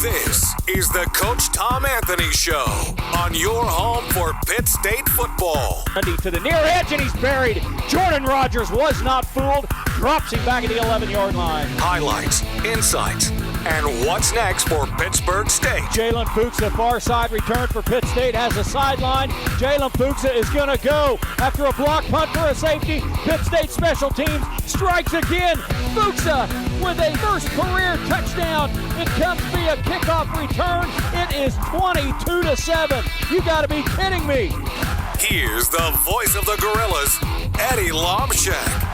This is the Coach Tom Anthony Show on your home for Pitt State football. To the near edge, and he's buried. Jordan Rogers was not fooled. Drops him back at the 11-yard line. Highlights, insights, and what's next for Pittsburgh State. Jalen Fuchs, far side return for Pitt State, has a sideline. Jalen Fuchs is going to go after a block punt for a safety. Pitt State special teams strikes again. Fuchs with a first career touchdown. It comes via kickoff return. It is 22-7. You got to be kidding me. Here's the voice of the Gorillas, Eddie Lomshek.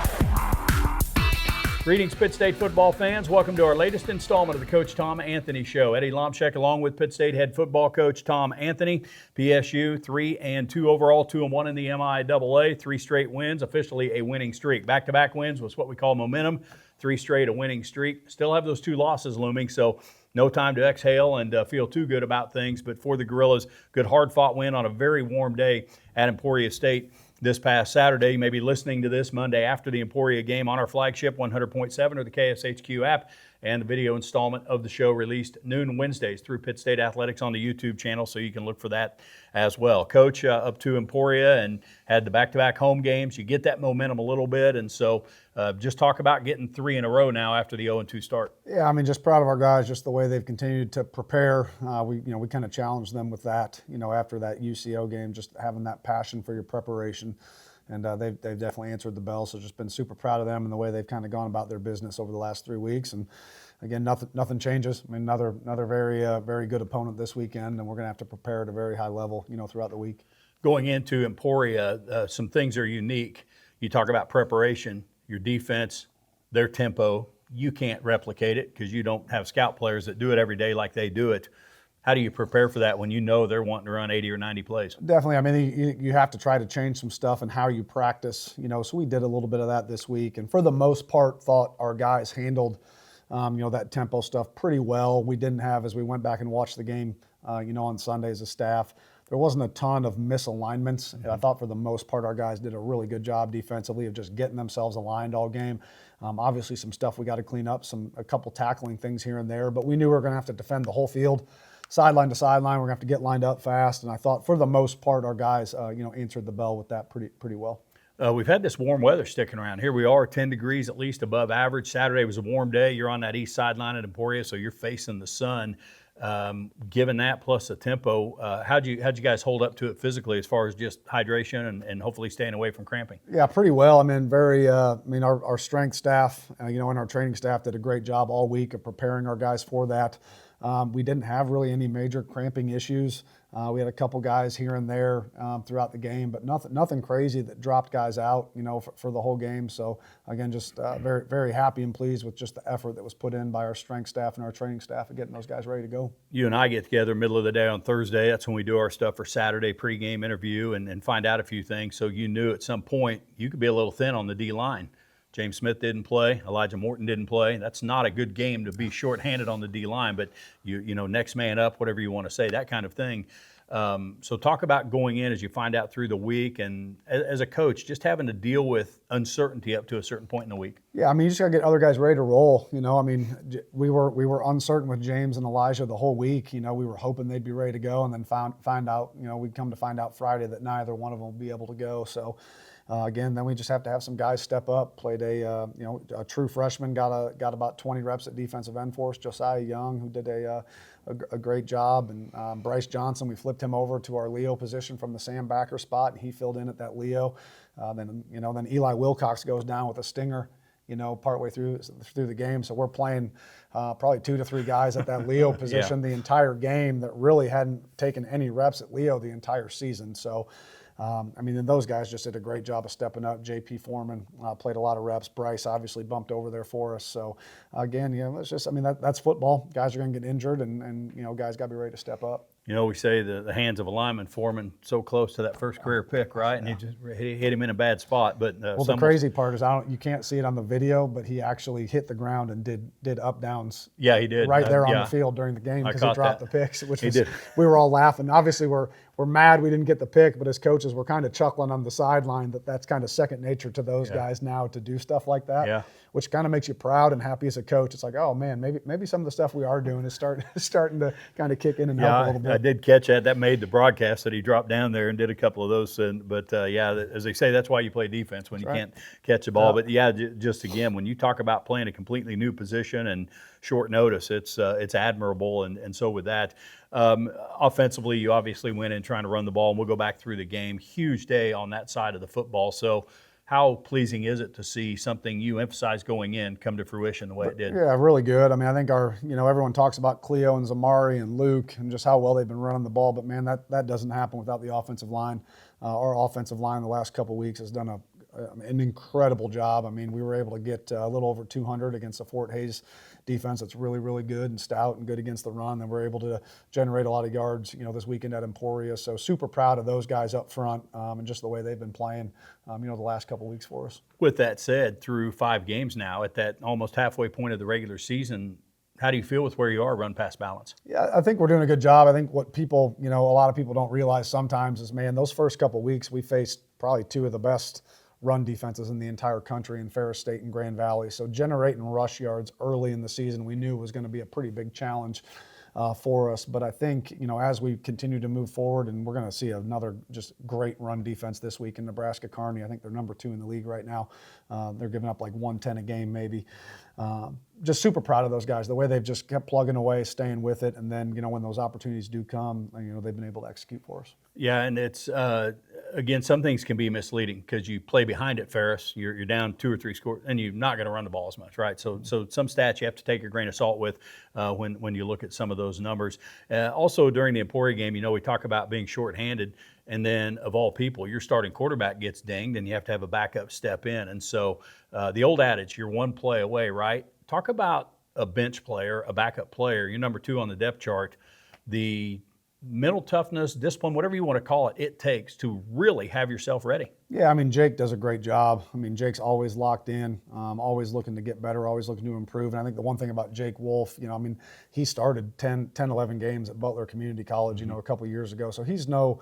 Greetings, Pitt State football fans. Welcome to our latest installment of the Coach Tom Anthony Show. Eddie Lomshek along with Pitt State head football coach Tom Anthony. PSU 3-2 overall, 2-1 in the MIAA, 3 straight wins, officially a winning streak. Back-to-back wins was what we call momentum, 3 straight a winning streak. Still have those 2 losses looming, so no time to exhale and feel too good about things. But for the Gorillas, good hard-fought win on a very warm day at Emporia State this past Saturday. You may be listening to this Monday after the Emporia game on our flagship 100.7 or the KSHQ app, and the video installment of the show released noon Wednesdays through Pitt State Athletics on the YouTube channel, so you can look for that as well. Coach, up to Emporia and had the back-to-back home games. You get that momentum a little bit, and so just talk about getting 3 in a row now after the 0-2 start. Yeah, I mean, just proud of our guys, just the way they've continued to prepare. We kind of challenged them with that, after that UCO game, just having that passion for your preparation. And they've definitely answered the bell, so just been super proud of them and the way they've kind of gone about their business over the last 3 weeks. And again, nothing changes. I mean, another very good opponent this weekend, and we're going to have to prepare at a very high level, throughout the week. Going into Emporia, some things are unique. You talk about preparation, your defense, their tempo. You can't replicate it because you don't have scout players that do it every day like they do it. How do you prepare for that when you know they're wanting to run 80 or 90 plays? Definitely. I mean, you have to try to change some stuff in how you practice, so we did a little bit of that this week. And for the most part, thought our guys handled, that tempo stuff pretty well. We didn't have, as we went back and watched the game, on Sunday as a staff, there wasn't a ton of misalignments. I thought for the most part, our guys did a really good job defensively of just getting themselves aligned all game. Obviously, some stuff we got to clean up, a couple tackling things here and there, but we knew we were going to have to defend the whole field. Sideline to sideline, we're going to have to get lined up fast, and I thought for the most part our guys, answered the bell with that pretty well. We've had this warm weather sticking around. Here we are, 10 degrees at least above average. Saturday was a warm day. You're on that east sideline at Emporia, so you're facing the sun. Given that plus the tempo, how'd you guys hold up to it physically as far as just hydration and hopefully staying away from cramping? Yeah, pretty well. I mean, our strength staff, and our training staff did a great job all week of preparing our guys for that. We didn't have really any major cramping issues. We had a couple guys here and there throughout the game, but nothing crazy that dropped guys out, for the whole game. So again, just very, very happy and pleased with just the effort that was put in by our strength staff and our training staff of getting those guys ready to go. You and I get together middle of the day on Thursday. That's when we do our stuff for Saturday pregame interview and find out a few things. So you knew at some point you could be a little thin on the D-line. James Smith didn't play. Elijah Morton didn't play. That's not a good game to be shorthanded on the D-line, but next man up, whatever you want to say, that kind of thing. So talk about going in as you find out through the week, and as a coach, just having to deal with uncertainty up to a certain point in the week. Yeah, I mean, you just got to get other guys ready to roll. I mean, we were uncertain with James and Elijah the whole week. We were hoping they'd be ready to go, and then find out, we'd come to find out Friday that neither one of them would be able to go. So. Again, then we just have to have some guys step up. Played a true freshman, got about 20 reps at defensive end for us. Josiah Young, who did a great job, and Bryce Johnson. We flipped him over to our Leo position from the Sam backer spot, and he filled in at that Leo. Then Eli Wilcox goes down with a stinger, partway through the game. So we're playing probably 2 to 3 guys at that Leo position the entire game that really hadn't taken any reps at Leo the entire season. So. And those guys just did a great job of stepping up. J.P. Foreman played a lot of reps. Bryce obviously bumped over there for us. So, again, it's just, that's football. Guys are going to get injured, and guys got to be ready to step up. You know, we say the hands of a lineman forming so close to that first career pick, right? And he just hit him in a bad spot. But well, the crazy part is you can't see it on the video, but he actually hit the ground and did up downs. Yeah, he did right there on the field during the game because he dropped the picks, which was, we were all laughing. Obviously, we're mad we didn't get the pick, but as coaches, we're kind of chuckling on the sideline that's kind of second nature to those guys now to do stuff like that. Yeah. Which kind of makes you proud and happy as a coach. It's like, oh man, maybe some of the stuff we are doing is starting to kind of kick in and help a little bit. I did catch that. That made the broadcast that he dropped down there and did a couple of those. But as they say, that's why you play defense when you can't catch the ball. But just again, when you talk about playing a completely new position and short notice, it's admirable. And so with that, offensively, you obviously went in trying to run the ball, and we'll go back through the game. Huge day on that side of the football. So how pleasing is it to see something you emphasized going in come to fruition the way it did? Yeah, really good. I mean, I think everyone talks about Cleo and Zamari and Luke and just how well they've been running the ball, but man, that doesn't happen without the offensive line. Our offensive line the last couple of weeks has done an incredible job. I mean, we were able to get a little over 200 against a Fort Hays defense that's really, really good and stout and good against the run. And we're able to generate a lot of yards, this weekend at Emporia. So super proud of those guys up front and just the way they've been playing, the last couple of weeks for us. With that said, through 5 games now, at that almost halfway point of the regular season, how do you feel with where you are run pass balance? Yeah, I think we're doing a good job. I think what people, a lot of people don't realize sometimes is, man, those first couple of weeks we faced probably 2 of the best run defenses in the entire country in Ferris State and Grand Valley. So generating rush yards early in the season we knew was going to be a pretty big challenge for us. But I think, as we continue to move forward, and we're going to see another just great run defense this week in Nebraska-Kearney. I think they're number 2 in the league right now. They're giving up like 110 a game maybe. Just super proud of those guys, the way they've just kept plugging away, staying with it. And then, when those opportunities do come, they've been able to execute for us. Yeah, and it's, again, some things can be misleading because you play behind at Ferris, you're down 2 or 3 scores, and you're not going to run the ball as much, right? So some stats you have to take a grain of salt with when you look at some of those numbers. Also, during the Emporia game, we talk about being shorthanded, and then of all people, your starting quarterback gets dinged, and you have to have a backup step in. And so the old adage, you're one play away, right? Talk about a bench player, a backup player. You're number 2 on the depth chart. The mental toughness, discipline, whatever you want to call it, it takes to really have yourself ready. Yeah, I mean, Jake does a great job. I mean, Jake's always locked in, always looking to get better, always looking to improve. And I think the one thing about Jake Wolf, he started 10, 11 games at Butler Community College, a couple of years ago. So he's no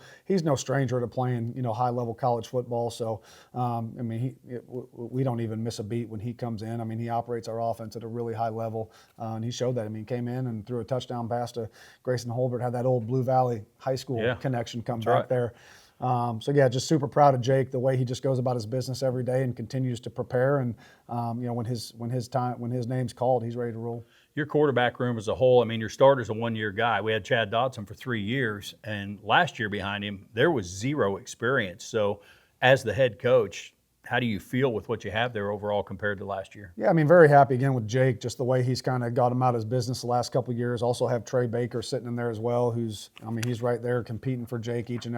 stranger to playing, high-level college football. So, we don't even miss a beat when he comes in. I mean, he operates our offense at a really high level, and he showed that. I mean, he came in and threw a touchdown pass to Grayson Holbert, had that old Blue Valley High School connection come back there. Just super proud of Jake, the way he just goes about his business every day and continues to prepare. And when his name's called, he's ready to roll. Your quarterback room as a whole, I mean, your starter's a 1-year guy. We had Chad Dodson for 3 years, and last year behind him, there was 0 experience. So as the head coach, how do you feel with what you have there overall compared to last year? Yeah, I mean, very happy again with Jake, just the way he's kind of got him out of his business the last couple of years. Also have Trey Baker sitting in there as well, he's right there competing with Jake each and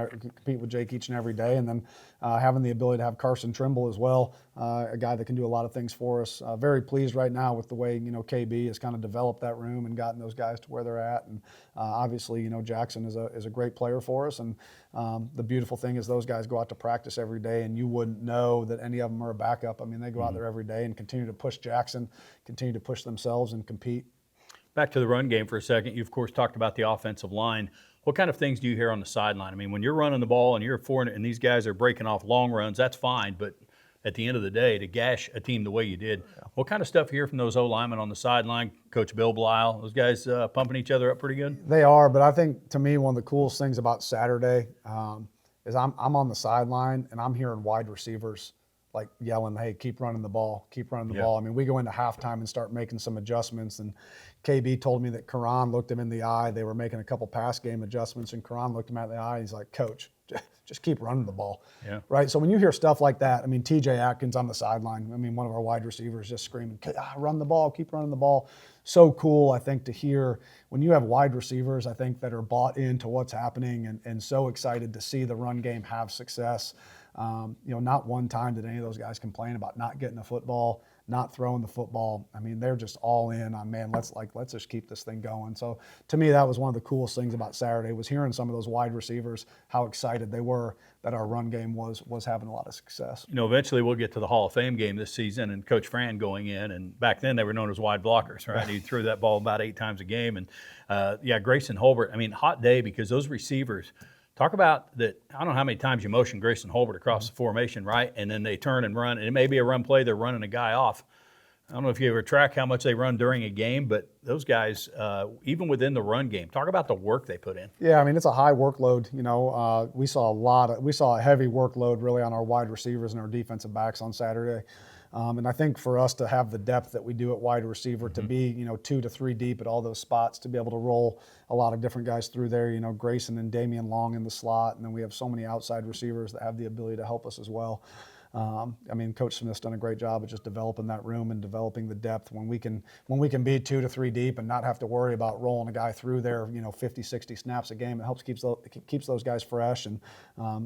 every day. And then having the ability to have Carson Trimble as well, a guy that can do a lot of things for us. Very pleased right now with the way, KB has kind of developed that room and gotten those guys to where they're at. And obviously, Jackson is a great player for us. And the beautiful thing is those guys go out to practice every day, and you wouldn't know that any of them are a backup. I mean, they go out there every day and continue to push Jackson, continue to push themselves and compete. Back to the run game for a second. You, of course, talked about the offensive line. What kind of things do you hear on the sideline? I mean, when you're running the ball and you're 4 and these guys are breaking off long runs, that's fine. But at the end of the day, to gash a team the way you did, what kind of stuff you hear from those O-linemen on the sideline? Coach Bill Blisle, those guys pumping each other up pretty good? They are, but I think to me one of the coolest things about Saturday is I'm on the sideline and I'm hearing wide receivers like yelling, hey, keep running the ball, keep running the ball. I mean, we go into halftime and start making some adjustments, and KB told me that Karan looked him in the eye. They were making a couple pass game adjustments, and Karan looked him in the eye. He's like, Coach, just keep running the ball, right? So when you hear stuff like that, I mean, TJ Atkins on the sideline, I mean, one of our wide receivers just screaming, run the ball, keep running the ball. So cool, I think, to hear when you have wide receivers, I think, that are bought into what's happening and so excited to see the run game have success. Not one time did any of those guys complain about not getting a football, not throwing the football. I mean, they're just all in on, man, let's just keep this thing going. So to me, that was one of the coolest things about Saturday, was hearing some of those wide receivers, how excited they were that our run game was having a lot of success. Eventually we'll get to the Hall of Fame game this season and Coach Fran going in, and back then they were known as wide blockers, right? He threw that ball about 8 times a game. And Grayson Holbert, I mean, hot day, because those receivers, talk about that. I don't know how many times you motion Grayson Holbert across the formation, right? And then they turn and run, and it may be a run play, they're running a guy off. I don't know if you ever track how much they run during a game, but those guys, even within the run game, talk about the work they put in. Yeah, I mean, it's a high workload. We saw a heavy workload really on our wide receivers and our defensive backs on Saturday. And I think for us to have the depth that we do at wide receiver, to be 2 to 3 deep at all those spots, to be able to roll a lot of different guys through there, Grayson and Damian Long in the slot, and then we have so many outside receivers that have the ability to help us as well. I mean, Coach Smith's done a great job of just developing that room and developing the depth when we can be 2 to 3 deep and not have to worry about rolling a guy through there, 50, 60 snaps a game. It helps keeps those guys fresh. And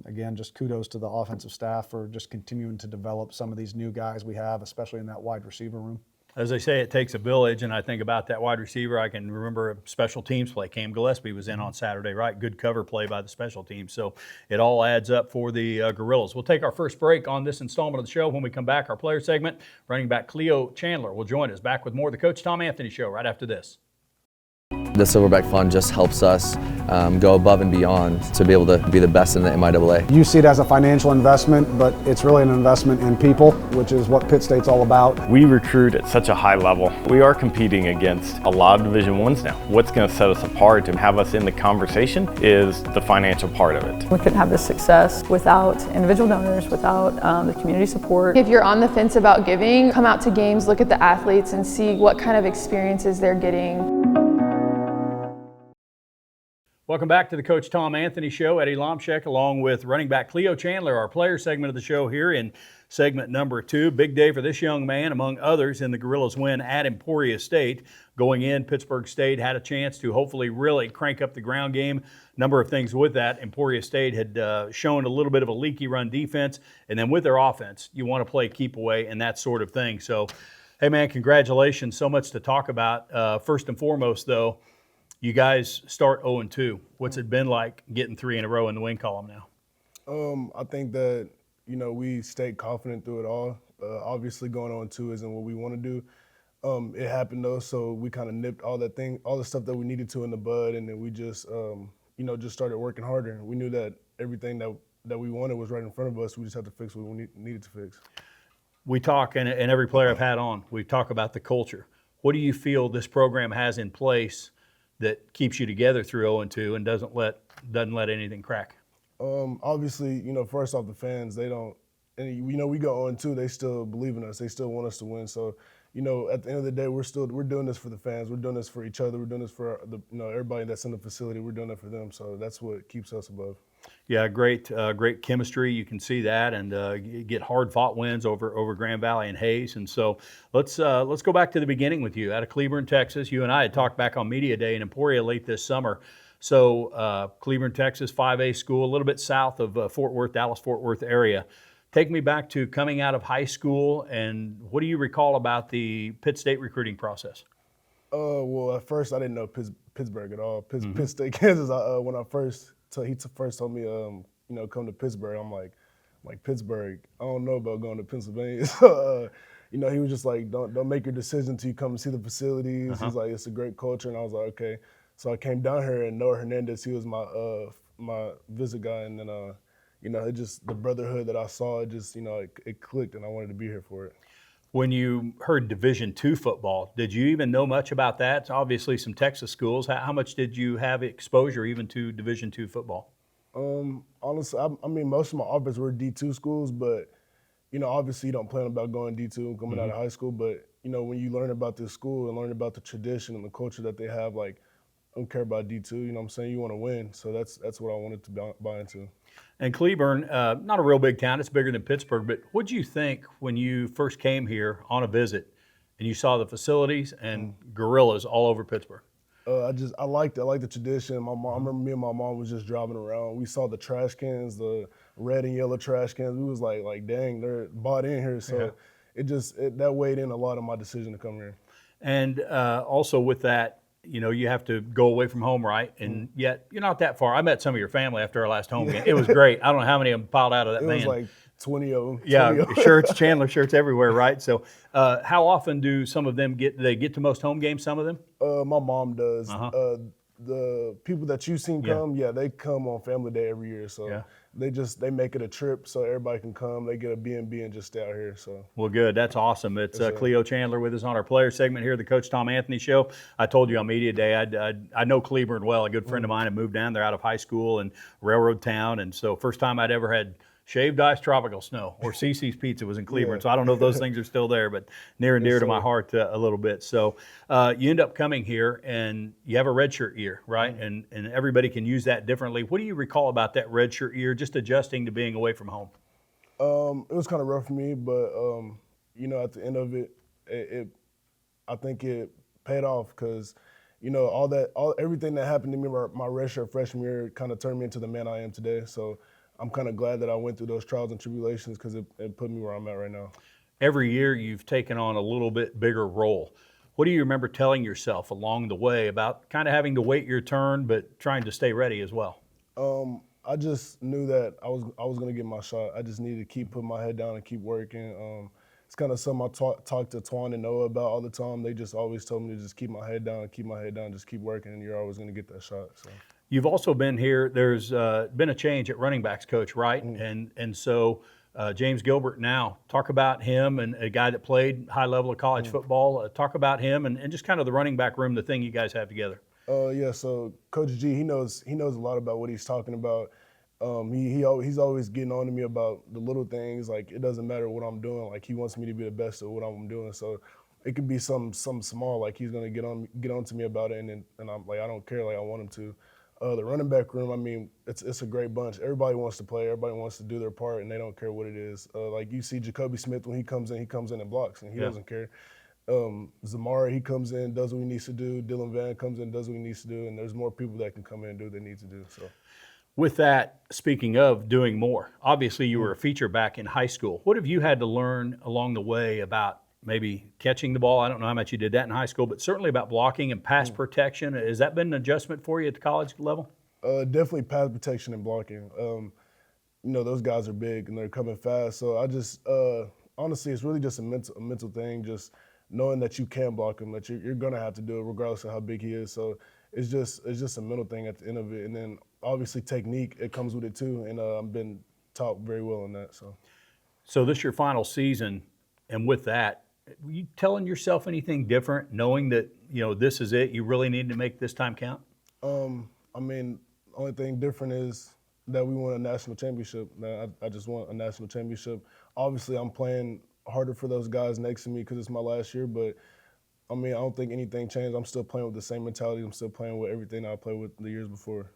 again, just kudos to the offensive staff for just continuing to develop some of these new guys we have, especially in that wide receiver room. As they say, it takes a village, and I think about that wide receiver. I can remember a special teams play. Cam Gillespie was in on Saturday, right? Good cover play by the special teams. So it all adds up for the Gorillas. We'll take our first break on this installment of the show. When we come back, our player segment, running back Cleo Chandler will join us. Back with more of the Coach Tom Anthony Show right after this. The Silverback Fund just helps us go above and beyond to be able to be the best in the MIAA. You see it as a financial investment, but it's really an investment in people, which is what Pitt State's all about. We recruit at such a high level. We are competing against a lot of Division I's now. What's going to set us apart and have us in the conversation is the financial part of it. We couldn't have this success without individual donors, without the community support. If you're on the fence about giving, come out to games, look at the athletes, and see what kind of experiences they're getting. Welcome back to the Coach Tom Anthony Show. Eddie Lomshek along with running back Cleo Chandler, our player segment of the show here in segment number 2. Big day for this young man, among others, in the Gorillas' win at Emporia State. Going in, Pittsburgh State had a chance to hopefully really crank up the ground game. Number of things with that. Emporia State had shown a little bit of a leaky run defense, and then with their offense, you want to play keep away and that sort of thing. So, hey man, congratulations. So much to talk about. First and foremost, though, you guys start 0-2. What's it been like getting 3 in a row in the win column now? I think that, we stayed confident through it all. Obviously going 0-2 isn't what we want to do. It happened though, so we kind of nipped all the stuff that we needed to in the bud, and then we just, just started working harder. We knew that everything that we wanted was right in front of us. We just had to fix what we needed to fix. We talk, and every player I've had on, we talk about the culture. What do you feel this program has in place that keeps you together through 0-2 and doesn't let anything crack? Obviously, first off, the fans, they don't, and we go 0-2, they still believe in us. They still want us to win. So, at the end of the day, we're doing this for the fans. We're doing this for each other. We're doing this for everybody that's in the facility. We're doing it for them. So that's what keeps us above. Yeah, great chemistry. You can see that, and get hard-fought wins over Grand Valley and Hayes. And so let's go back to the beginning with you. Out of Cleburne, Texas, you and I had talked back on Media Day in Emporia late this summer. So Cleburne, Texas, 5A school, a little bit south of Fort Worth, Dallas-Fort Worth area. Take me back to coming out of high school, and what do you recall about the Pitt State recruiting process? Well, at first I didn't know Pittsburgh at all. Pitt State, Kansas. When he first told me, come to Pittsburgh. I'm like Pittsburgh. I don't know about going to Pennsylvania. So, he was just like, don't make your decision until you come and see the facilities. He's like, it's a great culture, and I was like, okay. So I came down here, and Noah Hernandez, he was my visit guy, and then it just the brotherhood that I saw, it just it clicked, and I wanted to be here for it. When you heard Division II football, did you even know much about that? It's obviously some Texas schools. How much did you have exposure even to Division II football? Honestly, I mean, most of my offers were D2 schools, but, obviously you don't plan about going D2 coming out of high school. But, when you learn about this school and learn about the tradition and the culture that they have, like, I don't care about D2, you know what I'm saying? You want to win. So that's what I wanted to buy into. And Cleburne, not a real big town. It's bigger than Pittsburgh. But what did you think when you first came here on a visit and you saw the facilities and gorillas all over Pittsburgh? I liked the tradition. I remember me and my mom was just driving around. We saw the trash cans, the red and yellow trash cans. We was like, dang, they're bought in here. So that weighed in a lot of my decision to come here. And also with that, you have to go away from home, right? And yet you're not that far. I met some of your family after our last home game. It was great. I don't know how many of them piled out of that van. It was like 20 of them. Yeah, shirts, Chandler shirts everywhere, right? So how often do some of them do they get to most home games, some of them? My mom does. The people that you've seen come, they come on family day every year. So they make it a trip so everybody can come. They get a B&B and just stay out here. So well, good. That's awesome. It's Cleo Chandler with us on our player segment here, the Coach Tom Anthony Show. I told you on media day, I know Cleburne well. A good friend of mine had moved down there out of high school in Railroad Town, and so first time I'd ever had shaved ice tropical snow, or CC's Pizza was in Cleburne. So I don't know if those things are still there, but near and dear to my heart a little bit. So you end up coming here and you have a redshirt year, right? And everybody can use that differently. What do you recall about that redshirt year, just adjusting to being away from home? It was kind of rough for me, but at the end of it, I think it paid off because everything that happened to me my redshirt freshman year kind of turned me into the man I am today. So I'm kind of glad that I went through those trials and tribulations because it put me where I'm at right now. Every year you've taken on a little bit bigger role. What do you remember telling yourself along the way about kind of having to wait your turn but trying to stay ready as well? I just knew that I was going to get my shot. I just needed to keep putting my head down and keep working. It's kind of something I talk to Twan and Noah about all the time. They just always told me to just keep my head down, just keep working, and you're always going to get that shot. So. You've also been here. There's been a change at running backs coach, right? And so James Gilbert now. Talk about him and a guy that played high level of college football. Talk about him and just kind of the running back room, the thing you guys have together. So Coach G, he knows a lot about what he's talking about. He's always getting on to me about the little things. Like, it doesn't matter what I'm doing. Like, he wants me to be the best at what I'm doing. So it could be something small. Like, he's gonna get on to me about it, and I'm like, I don't care. Like, I want him to. The running back room, I mean, it's a great bunch. Everybody wants to play. Everybody wants to do their part, and they don't care what it is. Like, you see Jacoby Smith when he comes in and blocks, and he doesn't care. Zamari, he comes in, does what he needs to do. Dylan Van comes in, does what he needs to do, and there's more people that can come in and do what they need to do. So, with that, speaking of doing more, obviously you were a feature back in high school. What have you had to learn along the way about maybe catching the ball? I don't know how much you did that in high school, but certainly about blocking and pass protection. Has that been an adjustment for you at the college level? Definitely pass protection and blocking. Those guys are big and they're coming fast. So I just, honestly, it's really just a mental thing, just knowing that you can block him, that you're going to have to do it regardless of how big he is. So it's just a mental thing at the end of it. And then obviously technique, it comes with it too. And I've been taught very well on that. So this is your final season, and with that, were you telling yourself anything different, knowing that, this is it, you really need to make this time count? I mean, the only thing different is that we won a national championship. I just won a national championship. Obviously, I'm playing harder for those guys next to me because it's my last year, but I mean, I don't think anything changed. I'm still playing with the same mentality. I'm still playing with everything I played with the years before.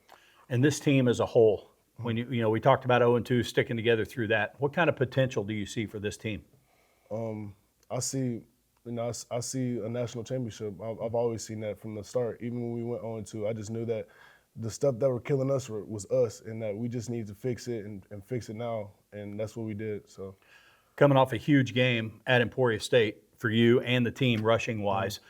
And this team as a whole, when we talked about 0-2 sticking together through that, what kind of potential do you see for this team? I see a national championship. I've always seen that from the start. Even when we went 0-2, I just knew that the stuff that were killing us was us, and that we just need to fix it and fix it now, and that's what we did. So, coming off a huge game at Emporia State for you and the team rushing wise,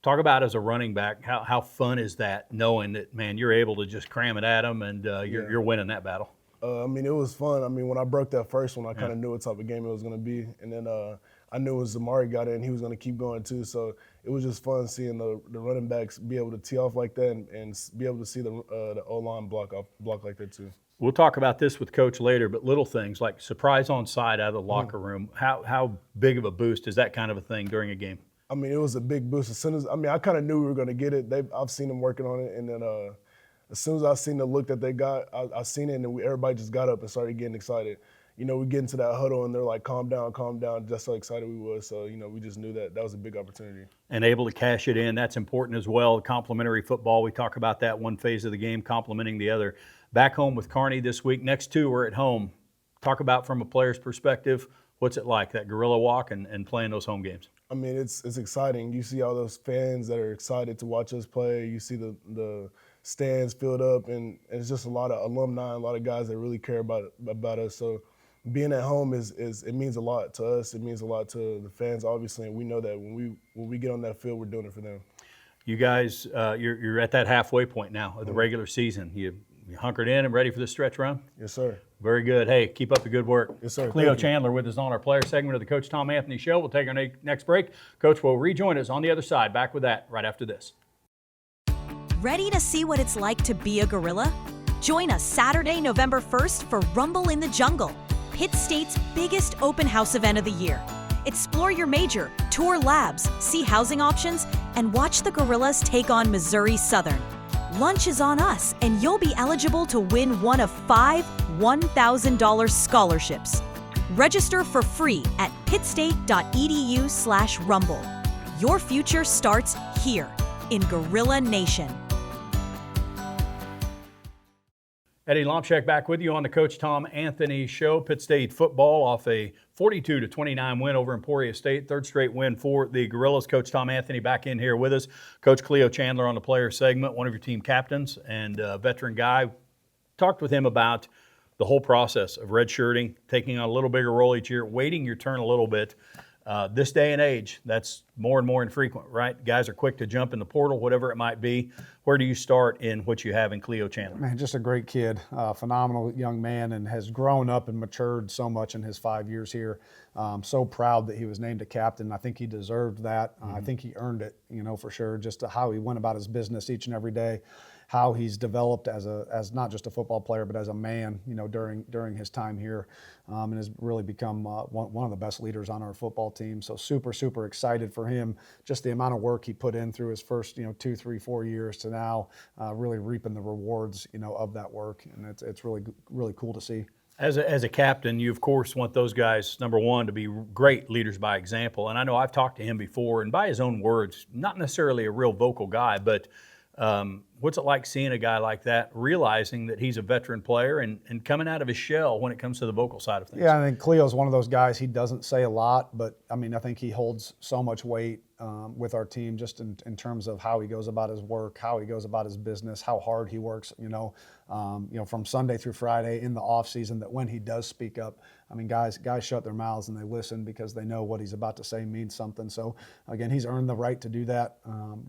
talk about as a running back, how fun is that knowing that, man, you're able to just cram it at them and you're winning that battle? I mean, it was fun. I mean, when I broke that first one, I kind of knew what type of game it was going to be. And then I knew when Zamari got in, he was going to keep going too. So it was just fun seeing the running backs be able to tee off like that and be able to see the O-line block like that too. We'll talk about this with Coach later, but little things like surprise on side out of the locker room, how big of a boost is that kind of a thing during a game? I mean, it was a big boost. I kind of knew we were going to get it. I've seen them working on it, and then as soon as I seen the look that they got, I seen it, and then everybody just got up and started getting excited. We get into that huddle, and they're like, calm down, just how excited we was. So, we just knew that was a big opportunity. And able to cash it in, that's important as well. Complementary football, we talk about that one phase of the game, complementing the other. Back home with Kearney this week. Next two are at home. Talk about from a player's perspective, what's it like, that gorilla walk and playing those home games? I mean, it's exciting. You see all those fans that are excited to watch us play. You see the stands filled up, and it's just a lot of alumni, a lot of guys that really care about us. So being at home is it means a lot to us. It means a lot to the fans, obviously, and we know that when we get on that field, we're doing it for them. You guys, you're at that halfway point now of the regular season. You hunkered in and ready for the stretch run? Yes, sir. Very good. Hey, keep up the good work. Yes, sir. Cleo Thank you. Chandler with us on our player segment of the Coach Tom Anthony Show. We'll take our next break. Coach will rejoin us on the other side. Back with that right after this. Ready to see what it's like to be a gorilla? Join us Saturday, November 1st for Rumble in the Jungle, Pitt State's biggest open house event of the year. Explore your major, tour labs, see housing options, and watch the gorillas take on Missouri Southern. Lunch is on us, and you'll be eligible to win one of 5 $1,000 scholarships. Register for free at pittstate.edu/rumble. Your future starts here in Gorilla Nation. Eddie Lomshek back with you on the Coach Tom Anthony Show. Pitt State football off a 42-29 win over Emporia State. Third straight win for the Gorillas. Coach Tom Anthony back in here with us. Coach Cleo Chandler on the player segment, one of your team captains and a veteran guy. Talked with him about the whole process of redshirting, taking on a little bigger role each year, waiting your turn a little bit. This day and age, that's more and more infrequent, right? Guys are quick to jump in the portal, whatever it might be. Where do you start in what you have in Cleo Chandler? Man, just a great kid, phenomenal young man, and has grown up and matured so much in his 5 years here. So proud that he was named a captain. I think he deserved that. I think he earned it, for sure, just how he went about his business each and every day, how he's developed as not just a football player, but as a man, during his time here, and has really become one of the best leaders on our football team. So super, super excited for him. Just the amount of work he put in through his first, 2, 3, 4 years to now, really reaping the rewards, of that work, and it's really, really cool to see. As a captain, you of course want those guys, number one, to be great leaders by example. And I know I've talked to him before, and by his own words, not necessarily a real vocal guy, but what's it like seeing a guy like that, realizing that he's a veteran player and coming out of his shell when it comes to the vocal side of things? Yeah, I think Cleo's one of those guys, he doesn't say a lot, but I think he holds so much weight with our team just in terms of how he goes about his work, how he goes about his business, how hard he works, from Sunday through Friday in the off season, that when he does speak up, guys shut their mouths and they listen because they know what he's about to say means something. So again, he's earned the right to do that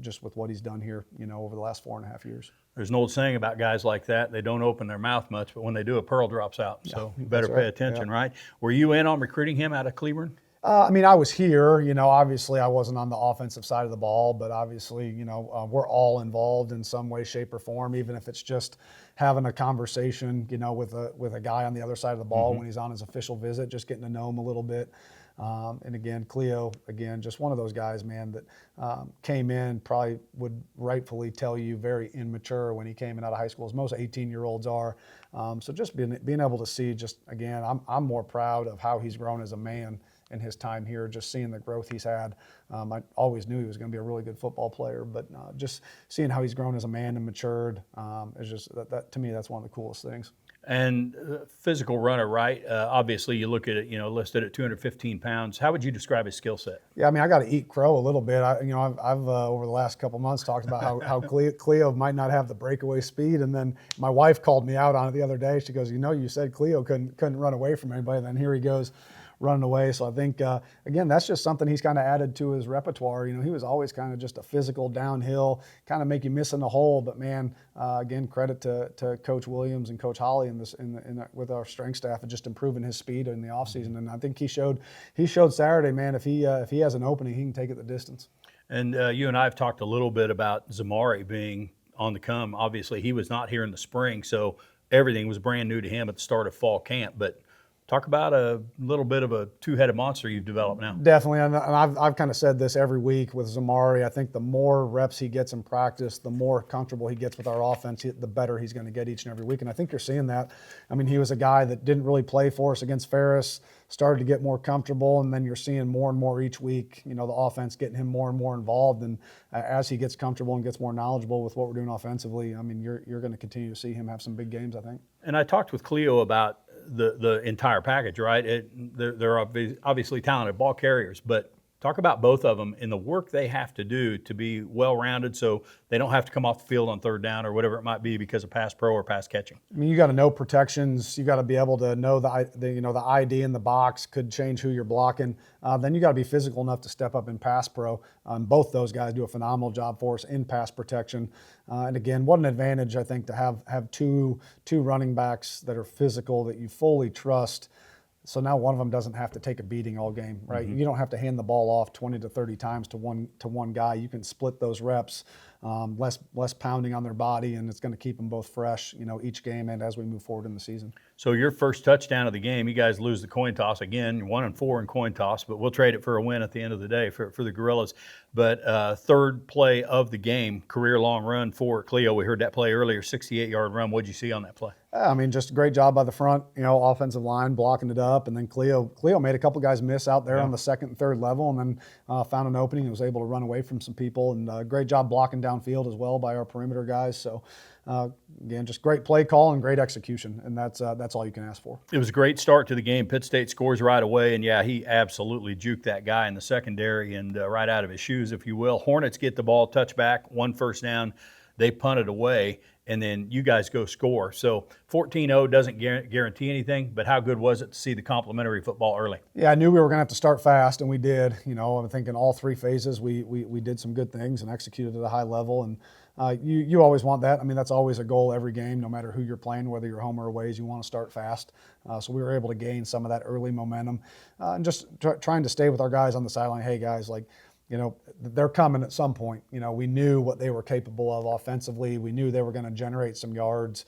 just with what he's done here, over the last 4.5 years. There's an old saying about guys like that. They don't open their mouth much, but when they do, a pearl drops out. So you better pay attention, right? Were you in on recruiting him out of Cleburne? I was here, obviously I wasn't on the offensive side of the ball, but obviously, we're all involved in some way, shape, or form, even if it's just having a conversation, with a guy on the other side of the ball when he's on his official visit, just getting to know him a little bit. And again, Cleo, just one of those guys, man, that came in, probably would rightfully tell you very immature when he came in out of high school, as most 18-year-olds are. So just being able to see, I'm more proud of how he's grown as a man in his time here, just seeing the growth he's had. I always knew he was going to be a really good football player, but just seeing how he's grown as a man and matured is just that to me, that's one of the coolest things. And physical runner, right? Obviously, you look at it, listed at 215 pounds. How would you describe his skill set? Yeah, I got to eat crow a little bit. I've over the last couple months talked about how Cleo might not have the breakaway speed, and then my wife called me out on it the other day. She goes, you said Cleo couldn't run away from anybody, and then here he goes running away. So I think, again, that's just something he's kind of added to his repertoire. He was always kind of just a physical downhill, kind of make you miss in the hole. But man, again, credit to Coach Williams and Coach Holly with our strength staff and just improving his speed in the offseason. And I think he showed Saturday, man, if he has an opening, he can take it the distance. And you and I have talked a little bit about Zamari being on the come. Obviously, he was not here in the spring, so everything was brand new to him at the start of fall camp. But talk about a little bit of a two-headed monster you've developed now. Definitely, and I've kind of said this every week with Zamari. I think the more reps he gets in practice, the more comfortable he gets with our offense, the better he's going to get each and every week. And I think you're seeing that. He was a guy that didn't really play for us against Ferris, started to get more comfortable, and then you're seeing more and more each week, the offense getting him more and more involved. And as he gets comfortable and gets more knowledgeable with what we're doing offensively, you're going to continue to see him have some big games, I think. And I talked with Cleo about the entire package, right? They're obviously talented ball carriers, but Talk about both of them and the work they have to do to be well-rounded so they don't have to come off the field on third down or whatever it might be because of pass pro or pass catching. I mean, you got to know protections. You got to be able to know the ID in the box could change who you're blocking. Then you got to be physical enough to step up in pass pro. Both those guys do a phenomenal job for us in pass protection. And again, what an advantage, I think, to have two running backs that are physical, that you fully trust. So now one of them doesn't have to take a beating all game, right? You don't have to hand the ball off 20 to 30 times to one guy. You can split those reps, less pounding on their body, and it's going to keep them both fresh, each game and as we move forward in the season. So your first touchdown of the game, you guys lose the coin toss again. You're 1-4 in coin toss, but we'll trade it for a win at the end of the day for the Gorillas. But third play of the game, career long run for Cleo. We heard that play earlier, 68-yard run. What'd you see on that play? I mean, just a great job by the front, offensive line blocking it up, and then Cleo made a couple guys miss out there on the second and third level, and then found an opening and was able to run away from some people, and great job blocking downfield as well by our perimeter guys. So again, just great play call and great execution, and that's all you can ask for. It was a great start to the game. Pitt State scores right away, and he absolutely juked that guy in the secondary and right out of his shoes, if you will. Hornets get the ball, touchback, 1 first down. They punt it away, and then you guys go score. So 14-0 doesn't guarantee anything, but how good was it to see the complimentary football early? Yeah, I knew we were going to have to start fast, and we did. I think in all three phases we did some good things and executed at a high level, and you always want that. I mean, that's always a goal every game, no matter who you're playing, whether you're home or away, you want to start fast. So we were able to gain some of that early momentum and just trying to stay with our guys on the sideline. Hey, guys, they're coming at some point. We knew what they were capable of offensively. We knew they were going to generate some yards.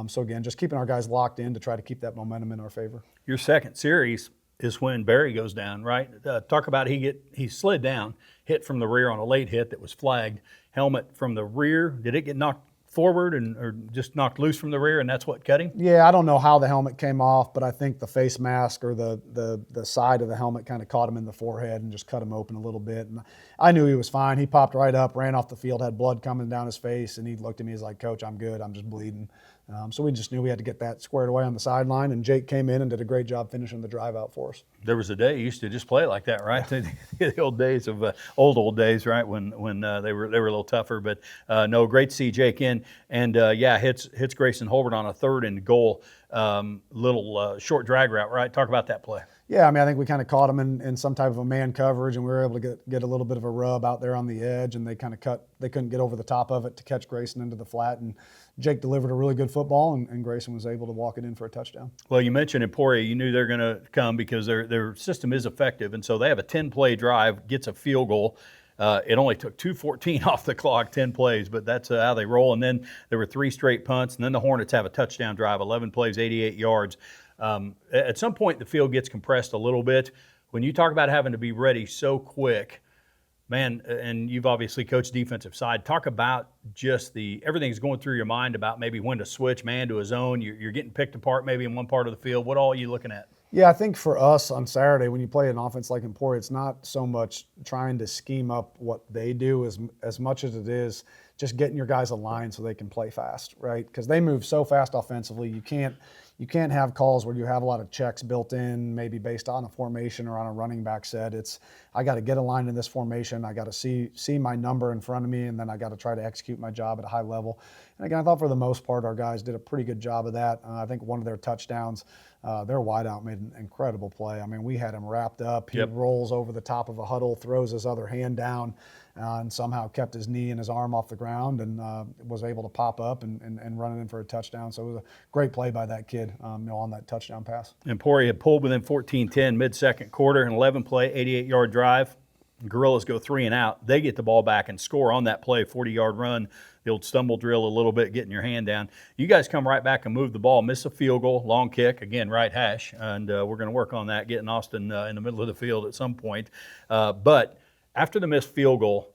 So again, just keeping our guys locked in to try to keep that momentum in our favor. Your second series is when Barry goes down, right? Talk about he slid down, hit from the rear on a late hit that was flagged. Helmet from the rear. Did it get knocked forward or just knocked loose from the rear, and that's what cut him? Yeah, I don't know how the helmet came off, but I think the face mask or the side of the helmet kind of caught him in the forehead and just cut him open a little bit. And I knew he was fine. He popped right up, ran off the field, had blood coming down his face, and he looked at me. He's like, "Coach, I'm good. I'm just bleeding." So we just knew we had to get that squared away on the sideline, and Jake came in and did a great job finishing the drive out for us. There was a day you used to just play like that, right? The old days of old days, right? When they were a little tougher. But no, great to see Jake in, and hits Grayson Holbert on a 3rd and goal, little short drag route, right? Talk about that play. Yeah, I mean, I think we kind of caught him in some type of a man coverage, and we were able to get a little bit of a rub out there on the edge, and they couldn't get over the top of it to catch Grayson into the flat, and Jake delivered a really good football, and Grayson was able to walk it in for a touchdown. Well, you mentioned Emporia. You knew they're going to come because their system is effective, and so they have a 10-play drive, gets a field goal. It only took 2:14 off the clock, 10 plays, but that's how they roll. And then there were 3 straight punts, and then the Hornets have a touchdown drive, 11 plays, 88 yards. At some point, the field gets compressed a little bit. When you talk about having to be ready so quick, man, and you've obviously coached defensive side, talk about just everything's going through your mind about maybe when to switch man to a zone. You're getting picked apart maybe in one part of the field. What all are you looking at? Yeah, I think for us on Saturday, when you play an offense like Emporia, it's not so much trying to scheme up what they do as much as it is just getting your guys aligned so they can play fast, right? Because they move so fast offensively, you can't have calls where you have a lot of checks built in, maybe based on a formation or on a running back set. It's, I got to get aligned in this formation. I got to see my number in front of me, and then I got to try to execute my job at a high level. And again, I thought for the most part, our guys did a pretty good job of that. I think one of their touchdowns, their wideout made an incredible play. I mean, we had him wrapped up. He rolls over the top of a huddle, throws his other hand down, and somehow kept his knee and his arm off the ground and was able to pop up and run it in for a touchdown. So it was a great play by that kid on that touchdown pass. Emporia had pulled within 14-10 mid-second quarter, an 11-play, 88-yard drive. Gorillas go 3 and out. They get the ball back and score on that play, 40-yard run, the old stumble drill a little bit, getting your hand down. You guys come right back and move the ball, miss a field goal, long kick, again, right hash, and we're going to work on that, getting Austin in the middle of the field at some point. But after the missed field goal,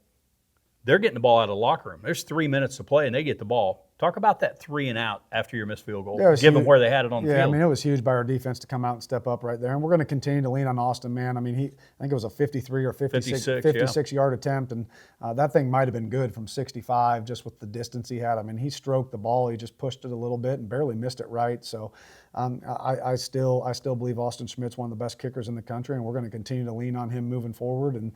they're getting the ball out of the locker room. There's 3 minutes to play, and they get the ball. Talk about that 3 and out after your missed field goal, Yeah, it was given huge. where they had it on the Yeah, field. I mean, it was huge by our defense to come out and step up right there. And we're going to continue to lean on Austin, man. I mean, I think it was a 53 or 56 yard attempt, and that thing might have been good from 65 just with the distance he had. I mean, he stroked the ball. He just pushed it a little bit and barely missed it right. So I still believe Austin Schmidt's one of the best kickers in the country, and we're going to continue to lean on him moving forward. And,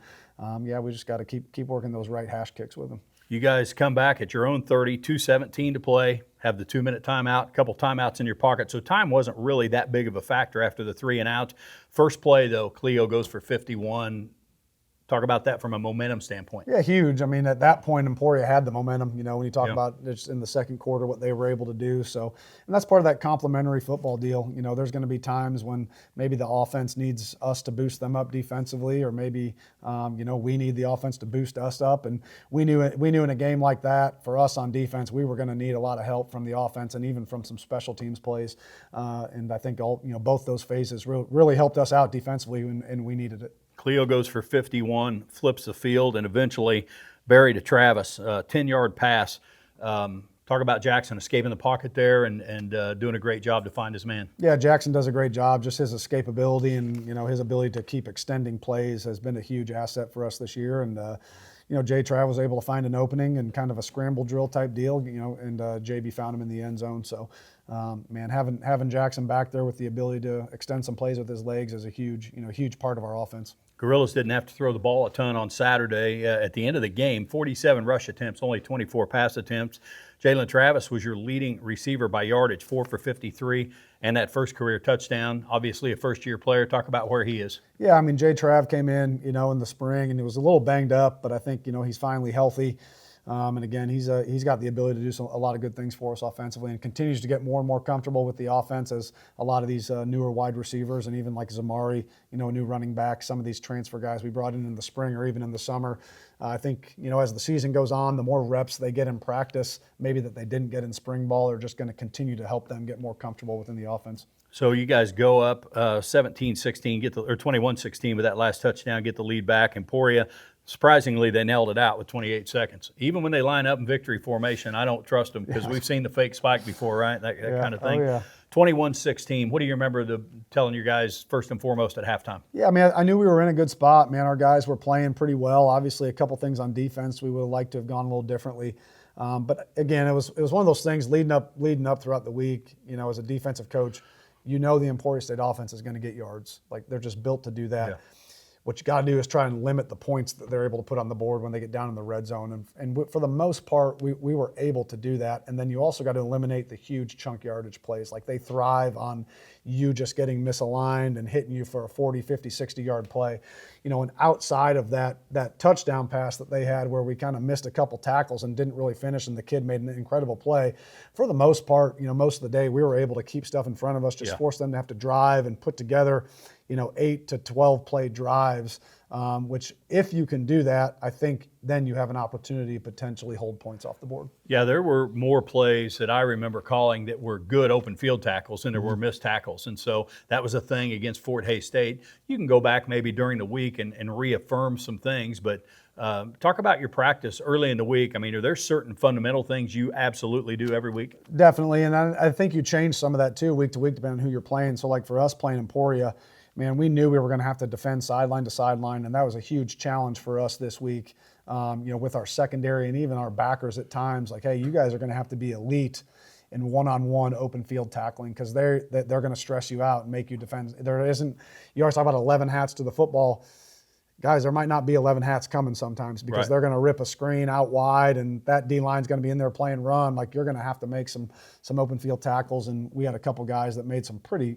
we just got to keep working those right hash kicks with him. You guys come back at your own 30, 2:17 to play, have the 2-minute timeout, a couple timeouts in your pocket. So time wasn't really that big of a factor after the 3 and out. First play, though, Cleo goes for 51. Talk about that from a momentum standpoint. Yeah, huge. I mean, at that point, Emporia had the momentum, when you talk about just in the second quarter what they were able to do. So, and that's part of that complementary football deal. There's going to be times when maybe the offense needs us to boost them up defensively, or maybe, we need the offense to boost us up. And we knew in a game like that, for us on defense, we were going to need a lot of help from the offense and even from some special teams plays. And I think both those phases really helped us out defensively, and we needed it. Cleo goes for 51, flips the field, and eventually Barry to Travis, 10-yard pass. Talk about Jackson escaping the pocket there and doing a great job to find his man. Yeah, Jackson does a great job. Just his escapability and his ability to keep extending plays has been a huge asset for us this year. And Jay Trav was able to find an opening and kind of a scramble drill type deal. And JB found him in the end zone. So, having Jackson back there with the ability to extend some plays with his legs is a huge part of our offense. Gorillas didn't have to throw the ball a ton on Saturday. At the end of the game, 47 rush attempts, only 24 pass attempts. Jalen Travis was your leading receiver by yardage, 4 for 53, and that first career touchdown. Obviously a first-year player. Talk about where he is. Yeah, I mean, Jay Trav came in, in the spring, and he was a little banged up, but I think, he's finally healthy. And again, he's got the ability to do a lot of good things for us offensively, and continues to get more and more comfortable with the offense as a lot of these newer wide receivers, and even like Zamari, a new running back, some of these transfer guys we brought in the spring or even in the summer. I think, as the season goes on, the more reps they get in practice, maybe that they didn't get in spring ball, are just going to continue to help them get more comfortable within the offense. So you guys go up 17-16, or 21-16 with that last touchdown, get the lead back. Emporia, surprisingly, they nailed it out with 28 seconds. Even when they line up in victory formation, I don't trust them because we've seen the fake spike before, right? That kind of thing. Oh, yeah. 21-16. What do you remember telling your guys first and foremost at halftime? Yeah, I mean, I knew we were in a good spot, man. Our guys were playing pretty well. Obviously, a couple things on defense we would have liked to have gone a little differently. But again, it was one of those things leading up throughout the week. As a defensive coach, the Emporia State offense is going to get yards. Like, they're just built to do that. Yeah. What you got to do is try and limit the points that they're able to put on the board when they get down in the red zone. And for the most part, we were able to do that. And then you also got to eliminate the huge chunk yardage plays. Like, they thrive on you just getting misaligned and hitting you for a 40, 50, 60-yard play. And outside of that touchdown pass that they had where we kind of missed a couple tackles and didn't really finish and the kid made an incredible play, for the most part, most of the day we were able to keep stuff in front of us, just force them to have to drive and put together 8 to 12 play drives, which if you can do that, I think then you have an opportunity to potentially hold points off the board. Yeah, there were more plays that I remember calling that were good open field tackles than there were missed tackles. And so that was a thing against Fort Hays State. You can go back maybe during the week and reaffirm some things, but talk about your practice early in the week. I mean, are there certain fundamental things you absolutely do every week? Definitely, and I think you change some of that too, week to week, depending on who you're playing. So like for us playing Emporia, man, we knew we were going to have to defend sideline to sideline, and that was a huge challenge for us this week. With our secondary and even our backers at times, like, hey, you guys are going to have to be elite in one-on-one open field tackling because they're going to stress you out and make you defend. You always talk about 11 hats to the football. Guys, there might not be 11 hats coming sometimes because they're going to rip a screen out wide, and that D-line's going to be in there playing run. Like, you're going to have to make some open field tackles, and we had a couple guys that made some pretty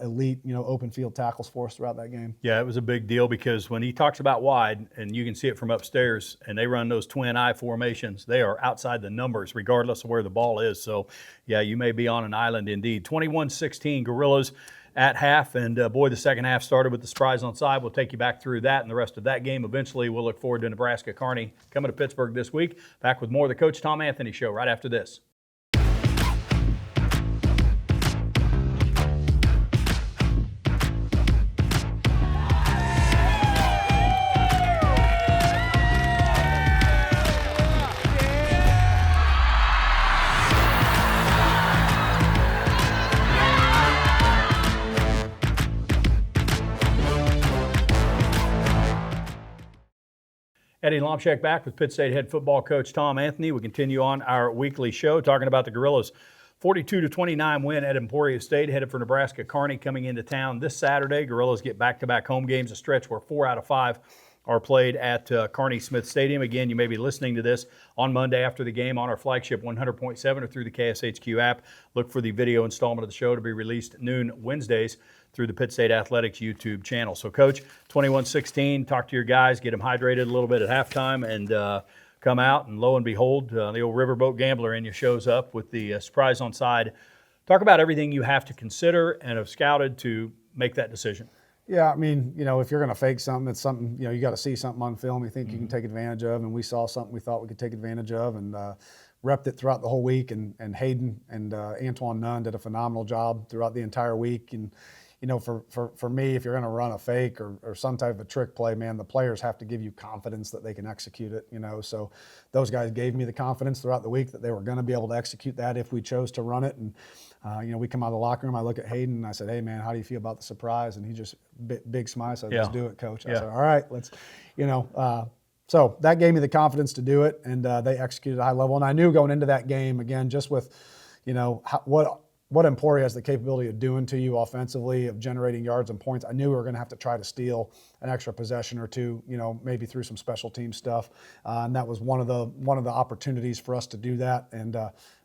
elite, open field tackles for us throughout that game. Yeah, it was a big deal because when he talks about wide, and you can see it from upstairs, and they run those twin eye formations, they are outside the numbers regardless of where the ball is. So, yeah, you may be on an island indeed. 21-16 Gorillas at half, and boy, the second half started with the surprise on side. We'll take you back through that and the rest of that game. Eventually, we'll look forward to Nebraska-Kearney coming to Pittsburgh this week. Back with more of the Coach Tom Anthony Show right after this. Eddie Lomshek back with Pitt State head football coach Tom Anthony. We continue on our weekly show talking about the Gorillas' 42-29 win at Emporia State, headed for Nebraska-Kearney coming into town this Saturday. Gorillas get back-to-back home games, a stretch where 4 out of 5 are played at Kearney Smith Stadium. Again, you may be listening to this on Monday after the game on our flagship 100.7 or through the KSHQ app. Look for the video installment of the show to be released noon Wednesdays through the Pitt State Athletics YouTube channel. So, Coach, 21-16, talk to your guys, get them hydrated a little bit at halftime, and come out, and lo and behold, the old riverboat gambler in you shows up with the surprise on side. Talk about everything you have to consider and have scouted to make that decision. Yeah, I mean, if you're going to fake something, it's something, you got to see something on film you think you can take advantage of, and we saw something we thought we could take advantage of, and repped it throughout the whole week, and Hayden and Antoine Nunn did a phenomenal job throughout the entire week. And for me, if you're going to run a fake or some type of a trick play, man, the players have to give you confidence that they can execute it, So those guys gave me the confidence throughout the week that they were going to be able to execute that if we chose to run it. And, we come out of the locker room, I look at Hayden and I said, hey, man, how do you feel about the surprise? And he just, big smile, said, let's do it, Coach. I said, all right, let's, so that gave me the confidence to do it, and they executed at a high level. And I knew going into that game, again, just with, what Emporia has the capability of doing to you offensively, of generating yards and points, I knew we were going to have to try to steal an extra possession or two, maybe through some special team stuff. And that was one of the opportunities for us to do that. And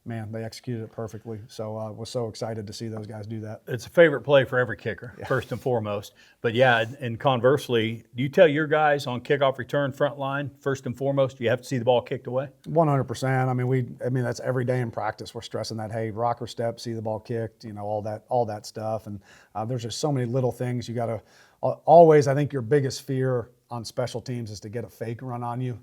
man, they executed it perfectly. So I was so excited to see those guys do that. It's a favorite play for every kicker, first and foremost. But yeah, and conversely, do you tell your guys on kickoff return front line, first and foremost, you have to see the ball kicked away? 100%. I mean that's every day in practice. We're stressing that, hey, rocker step, see the ball kicked, all that stuff. And there's just so many little things you got to always. I think your biggest fear on special teams is to get a fake run on you.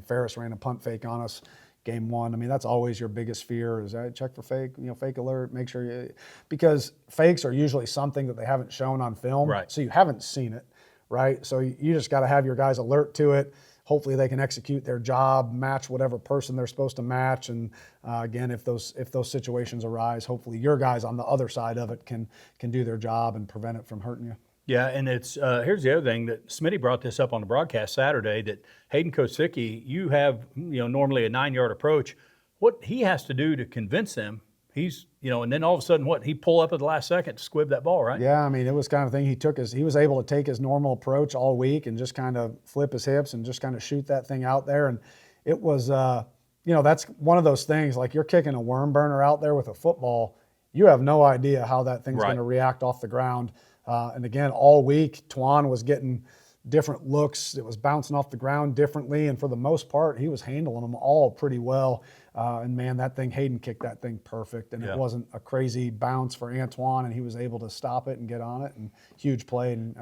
Ferris ran a punt fake on us game one. That's always your biggest fear is check for fake, fake alert, make sure because fakes are usually something that they haven't shown on film. Right. So you haven't seen it, right? So you just got to have your guys alert to it. Hopefully they can execute their job, match whatever person they're supposed to match. And again, if those situations arise, hopefully your guys on the other side of it can do their job and prevent it from hurting you. Yeah, and it's here's the other thing that Smitty brought this up on the broadcast Saturday, that Hayden Kosicki, you have normally a 9-yard approach. What he has to do to convince them, he's and then all of a sudden he pull up at the last second to squib that ball, right? Yeah, it was kind of thing he was able to take his normal approach all week and just kind of flip his hips and just kind of shoot that thing out there. And it was that's one of those things, like you're kicking a worm burner out there with a football, you have no idea how that thing's going to react off the ground. And again, all week, Tuan was getting different looks. It was bouncing off the ground differently, and for the most part, he was handling them all pretty well. And man, Hayden kicked that thing perfect, and it wasn't a crazy bounce for Antoine, and he was able to stop it and get on it, and huge play, and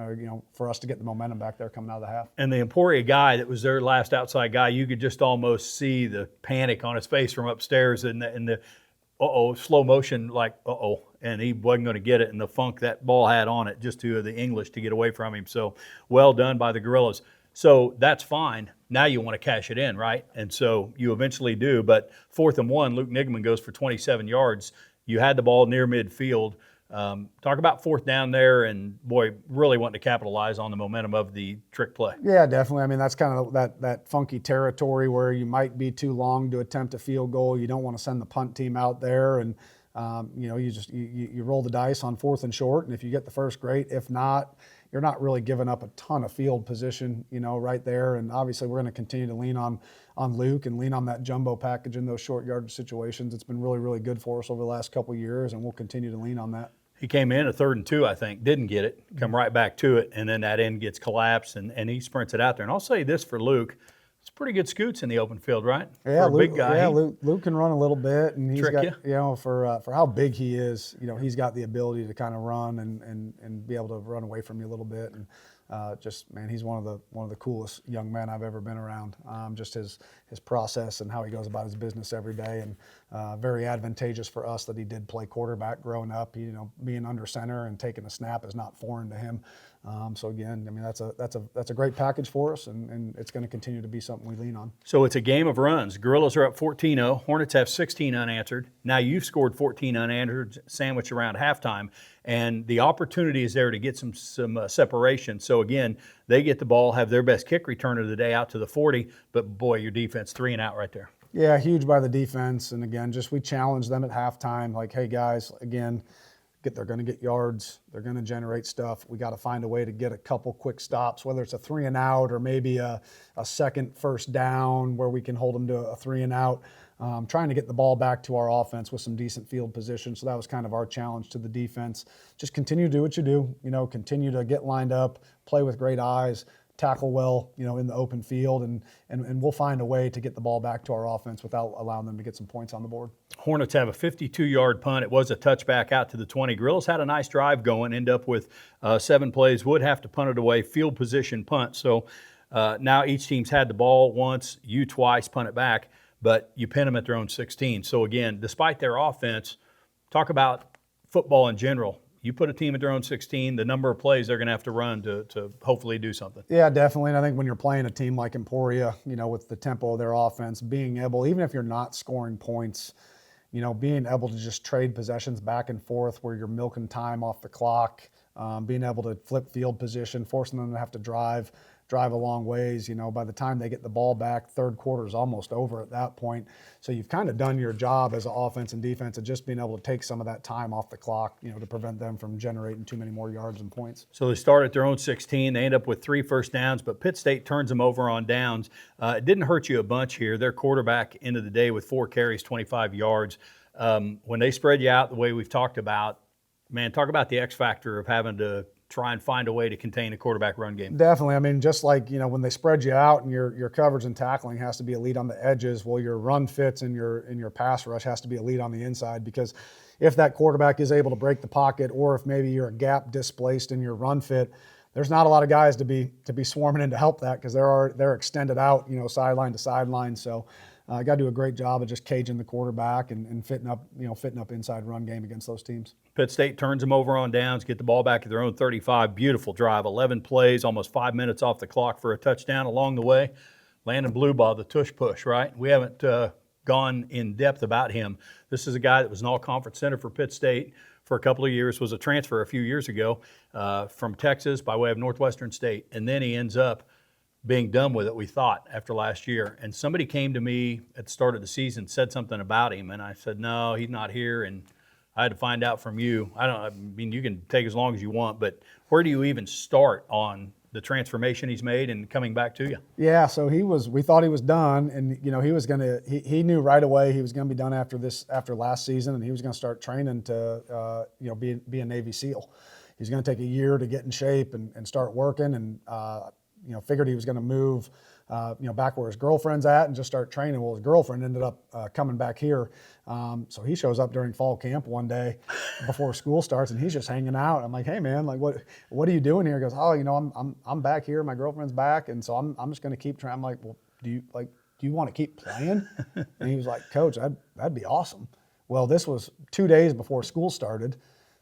for us to get the momentum back there coming out of the half. And the Emporia guy that was their last outside guy, you could just almost see the panic on his face from upstairs, and the slow motion, and he wasn't going to get it, and the funk that ball had on it just to the English to get away from him. So well done by the Gorillas. So that's fine. Now you want to cash it in, right? And so you eventually do. But 4th and 1, Luke Nigman goes for 27 yards. You had the ball near midfield. Talk about 4th down there, and boy, really wanting to capitalize on the momentum of the trick play. Yeah, definitely. That's kind of that funky territory where you might be too long to attempt a field goal. You don't want to send the punt team out there, and you roll the dice on 4th and short, and if you get the first, great. If not, you're not really giving up a ton of field position, right there. And obviously, we're going to continue to lean on Luke and lean on that jumbo package in those short yardage situations. It's been really, really good for us over the last couple of years, and we'll continue to lean on that. He came in a 3rd and 2, I think, didn't get it, come right back to it, and then that end gets collapsed, and he sprints it out there. And I'll say this for Luke, it's pretty good scoots in the open field, right? Yeah, for a big guy. Yeah, Luke can run a little bit, and he's got you. For how big he is, he's got the ability to kind of run and be able to run away from you a little bit. And he's one of the coolest young men I've ever been around. Just his process and how he goes about his business every day, and very advantageous for us that he did play quarterback growing up. Being under center and taking a snap is not foreign to him. So again, I mean, that's a great package for us, and it's going to continue to be something we lean on. So it's a game of runs. Gorillas are up 14-0. Hornets have 16 unanswered. Now you've scored 14 unanswered, sandwiched around halftime, and the opportunity is there to get some separation. So again, they get the ball, have their best kick return of the day out to the 40, but boy, your defense 3 and out right there. Yeah, huge by the defense, and again, just we challenge them at halftime, like, hey guys, again, they're going to get yards. They're going to generate stuff. We got to find a way to get a couple quick stops, whether it's a 3 and out or maybe a second first down where we can hold them to a 3 and out. Trying to get the ball back to our offense with some decent field position. So that was kind of our challenge to the defense. Just continue to do what you do. Continue to get lined up, play with great eyes, tackle well, in the open field, and we'll find a way to get the ball back to our offense without allowing them to get some points on the board. Hornets have a 52-yard punt. It was a touchback out to the 20. Gorillas had a nice drive going, end up with 7 plays, would have to punt it away, field position punt. So now each team's had the ball once, you twice, punt it back, but you pin them at their own 16. So again, despite their offense, talk about football in general. You put a team at their own 16, the number of plays they're going to have to run to hopefully do something. Yeah, definitely. And I think when you're playing a team like Emporia, with the tempo of their offense, being able, even if you're not scoring points, being able to just trade possessions back and forth where you're milking time off the clock, being able to flip field position, forcing them to have to drive a long ways. By the time they get the ball back, third quarter is almost over at that point. So you've kind of done your job as an offense and defense of just being able to take some of that time off the clock, to prevent them from generating too many more yards and points. So they start at their own 16. They end up with 3 first downs, but Pitt State turns them over on downs. It didn't hurt you a bunch here. Their quarterback ended the day with 4 carries, 25 yards. When they spread you out the way we've talked about, man, talk about the X factor of having to try and find a way to contain a quarterback run game. Definitely. I mean, just like, when they spread you out and your coverage and tackling has to be elite on the edges, well, your run fits and your pass rush has to be elite on the inside, because if that quarterback is able to break the pocket, or if maybe you're a gap displaced in your run fit, there's not a lot of guys to be swarming in to help that, because they're extended out, sideline to sideline. So got to do a great job of just caging the quarterback and fitting up inside run game against those teams. Pitt State turns them over on downs, get the ball back at their own 35. Beautiful drive, 11 plays, almost 5 minutes off the clock for a touchdown along the way. Landon Bluebaugh, the tush push, right? We haven't gone in depth about him. This is a guy that was an all-conference center for Pitt State for a couple of years, was a transfer a few years ago from Texas by way of Northwestern State, and then he ends up being done with it, we thought, after last year. And somebody came to me at the start of the season, said something about him, and I said, no, he's not here, and I had to find out from you. I mean, you can take as long as you want, but where do you even start on the transformation he's made and coming back to you? Yeah, so we thought he was done, and he knew right away he was going to be done after last season, and he was going to start training to be a Navy SEAL. He's going to take a year to get in shape and start working, and figured he was going to move back where his girlfriend's at and just start training. Well, his girlfriend ended up coming back here. So he shows up during fall camp one day before school starts, and he's just hanging out. I'm like, hey man, like what are you doing here? He goes, oh, I'm back here. My girlfriend's back, and so I'm just going to keep trying. I'm like, well, do you want to keep playing? And he was like, Coach, that'd be awesome. Well, this was 2 days before school started.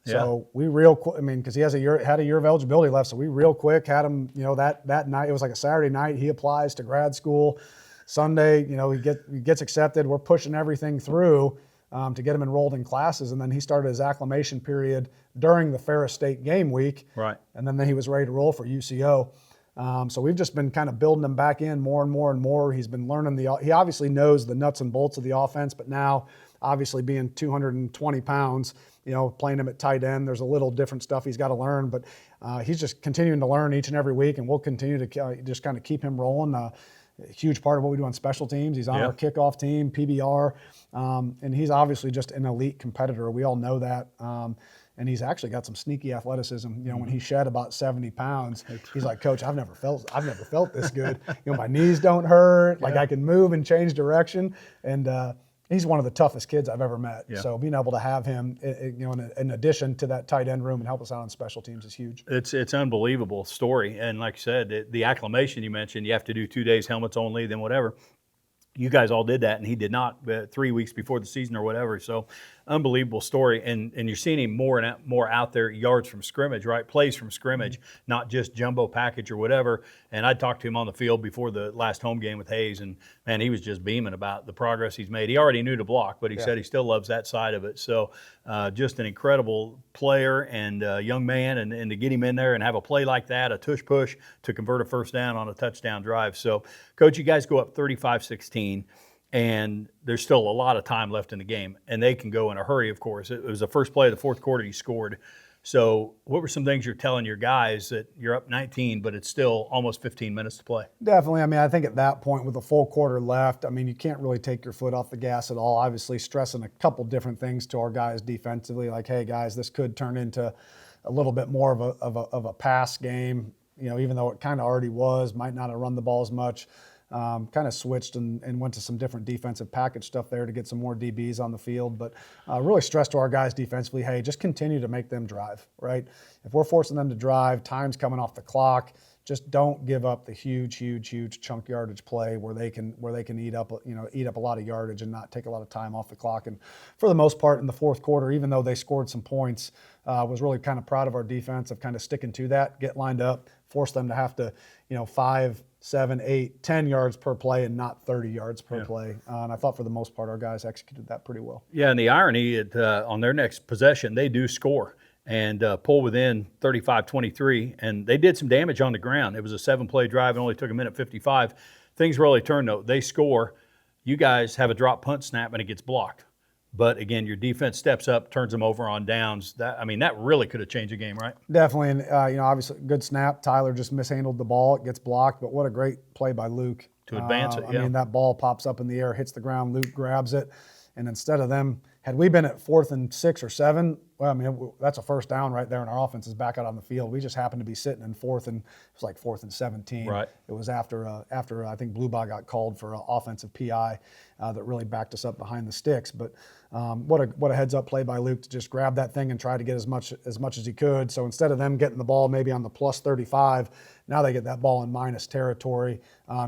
So we because he had a year of eligibility left. So we real quick had him, that night. It was like a Saturday night. He applies to grad school. Sunday, he gets accepted. We're pushing everything through to get him enrolled in classes. And then he started his acclimation period during the Ferris State game week. Right. And then he was ready to roll for UCO. So we've just been kind of building him back in more and more and more. He's been learning he obviously knows the nuts and bolts of the offense, but now obviously being 220 pounds, playing him at tight end, there's a little different stuff he's got to learn, but he's just continuing to learn each and every week, and we'll continue to just kind of keep him rolling. A huge part of what we do on special teams. He's on our kickoff team, PBR, and he's obviously just an elite competitor. We all know that. And he's actually got some sneaky athleticism. When he shed about 70 pounds, he's like, Coach, I've never felt this good. My knees don't hurt. Like I can move and change direction. And he's one of the toughest kids I've ever met. Yeah. So being able to have him, in addition to that tight end room and help us out on special teams is huge. It's unbelievable story. And like I said, the acclimation you mentioned, you have to do 2 days helmets only, then whatever. you guys all did that, and he did not 3 weeks before the season or whatever. So, unbelievable story. And you're seeing him more out there, yards from scrimmage, right? Plays from scrimmage, not just jumbo package or whatever. And I talked to him on the field before the last home game with Hayes, and man, he was just beaming about the progress he's made. He already knew to block, but he said he still loves that side of it. So, just an incredible player and young man, and to get him in there and have a play like that, a tush push to convert a first down on a touchdown drive. So, Coach, you guys go up 35-16. And there's still a lot of time left in the game, and they can go in a hurry, of course. It was the first play of the fourth quarter you scored. So what were some things you're telling your guys that you're up 19, but it's still almost 15 minutes to play? Definitely. I mean, I think at that point with a full quarter left, I mean, you can't really take your foot off the gas at all. Obviously stressing a couple different things to our guys defensively, like, hey, guys, this could turn into a little bit more of a pass game, you know, even though it kind of already was, might not have run the ball as much. Kind of switched and went to some different defensive package stuff there to get some more DBs on the field. But really stressed to our guys defensively, hey, just continue to make them drive, right? If we're forcing them to drive, time's coming off the clock, just don't give up the huge chunk yardage play where they can eat up a lot of yardage and not take a lot of time off the clock. And for the most part in the fourth quarter, even though they scored some points, was really kind of proud of our defense of kind of sticking to that, get lined up, force them to have to, 5, 7, 8, 10 yards per play and not 30 yards per play. And I thought for the most part our guys executed that pretty well. Yeah, and the irony on their next possession, they do score and pull within 35-23, and they did some damage on the ground. It was a 7-play drive and only took a minute 55. Things really turned, though. They score. You guys have a drop punt snap, and it gets blocked. But, again, your defense steps up, turns them over on downs. That really could have changed the game, right? Definitely. And, obviously, good snap. Tyler just mishandled the ball. It gets blocked. But what a great play by Luke. To advance it, yeah. I mean, that ball pops up in the air, hits the ground. Luke grabs it. And instead of them, had we been at 4th and 6 or 7, well, I mean, that's a first down right there, and our offense is back out on the field. We just happened to be sitting in 4th, and it was like 4th and 17. Right. It was after I think Bluebaugh got called for an offensive PI that really backed us up behind the sticks. But what a heads-up play by Luke to just grab that thing and try to get as much as he could. So instead of them getting the ball maybe on the plus 35, now they get that ball in minus territory.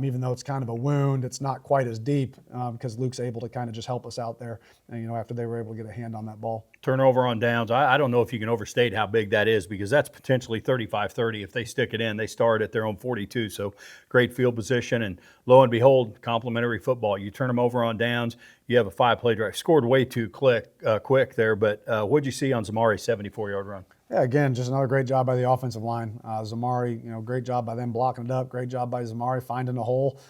Even though it's kind of a wound, it's not quite as deep because Luke's able to kind of just help us out there. And, after they were able to get a hand on that ball. Turnover on downs. I don't know if you can overstate how big that is because that's potentially 35-30. If they stick it in, they start at their own 42. So great field position, and lo and behold, complimentary football. You turn them over on downs. You have a 5-play drive. Scored way too quick there, but what'd you see on Zamari's 74-yard run? Yeah, again, just another great job by the offensive line. Zamari, great job by them blocking it up. Great job by Zamari finding a hole,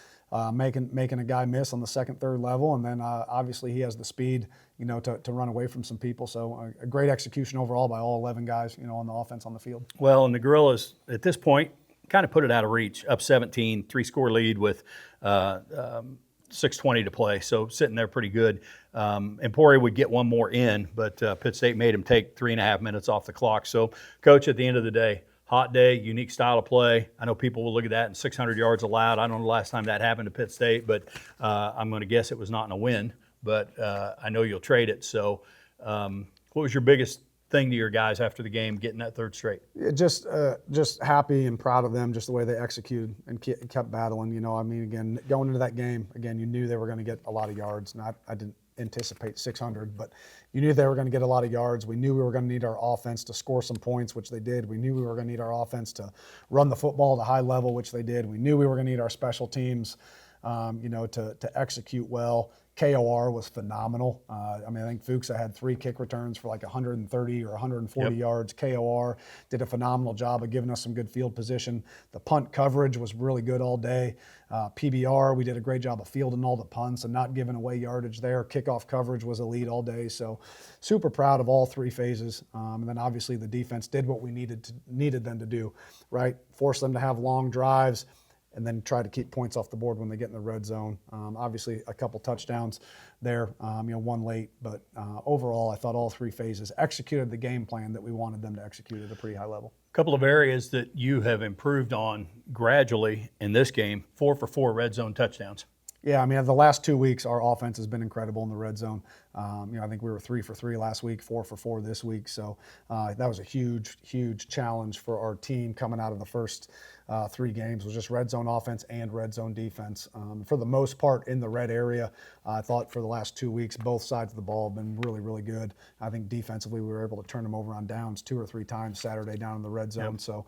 making a guy miss on the second, third level, and then obviously he has the speed, to run away from some people. So a great execution overall by all 11 guys, on the offense on the field. Well, and the Gorillas at this point kind of put it out of reach, up 17, 3-score lead with 6:20 to play, so sitting there pretty good. Emporia would get one more in, but Pitt State made him take 3.5 minutes off the clock. So, Coach, at the end of the day, hot day, unique style of play. I know people will look at that and 600 yards allowed. I don't know the last time that happened to Pitt State, but I'm going to guess it was not in a win. But I know you'll trade it. So, what was your biggest thing to your guys after the game, getting that third straight? Yeah, just happy and proud of them, just the way they executed and kept battling. I mean, again, going into that game, again, you knew they were going to get a lot of yards. I didn't anticipate 600, but you knew they were going to get a lot of yards. We knew we were going to need our offense to score some points, which they did. We knew we were going to need our offense to run the football at a high level, which they did. We knew we were going to need our special teams, to execute well. KOR was phenomenal. I think Fuchs had 3 kick returns for like 130 or 140 yards. KOR did a phenomenal job of giving us some good field position. The punt coverage was really good all day. PBR, we did a great job of fielding all the punts and not giving away yardage there. Kickoff coverage was elite all day. So super proud of all 3 phases. And then obviously the defense did what we needed them to do, right? Force them to have long drives, and then try to keep points off the board when they get in the red zone. Obviously, a couple touchdowns there, one late. But overall, I thought all 3 phases executed the game plan that we wanted them to execute at a pretty high level. A couple of areas that you have improved on gradually in this game, 4 for 4 red zone touchdowns. Yeah, I mean, the last 2 weeks, our offense has been incredible in the red zone. I think we were 3 for 3 last week, 4 for 4 this week. So that was a huge, huge challenge for our team coming out of the first 3 games, was just red zone offense and red zone defense. For the most part in the red area, I thought for the last 2 weeks, both sides of the ball have been really, really good. I think defensively we were able to turn them over on downs 2 or 3 times Saturday down in the red zone. Yep. So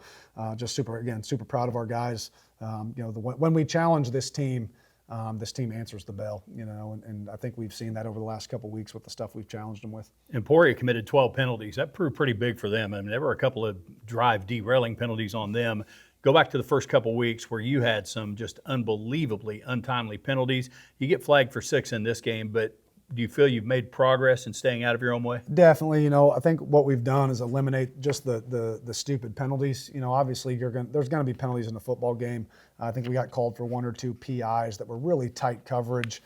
just super proud of our guys. When we challenge this team answers the bell, and I think we've seen that over the last couple of weeks with the stuff we've challenged them with. Emporia committed 12 penalties. That proved pretty big for them. I mean, there were a couple of drive derailing penalties on them. Go back to the first couple of weeks where you had some just unbelievably untimely penalties. You get flagged for 6 in this game, but do you feel you've made progress in staying out of your own way? Definitely. I think what we've done is eliminate just the stupid penalties. Obviously there's going to be penalties in the football game. I think we got called for 1 or 2 PIs that were really tight coverage.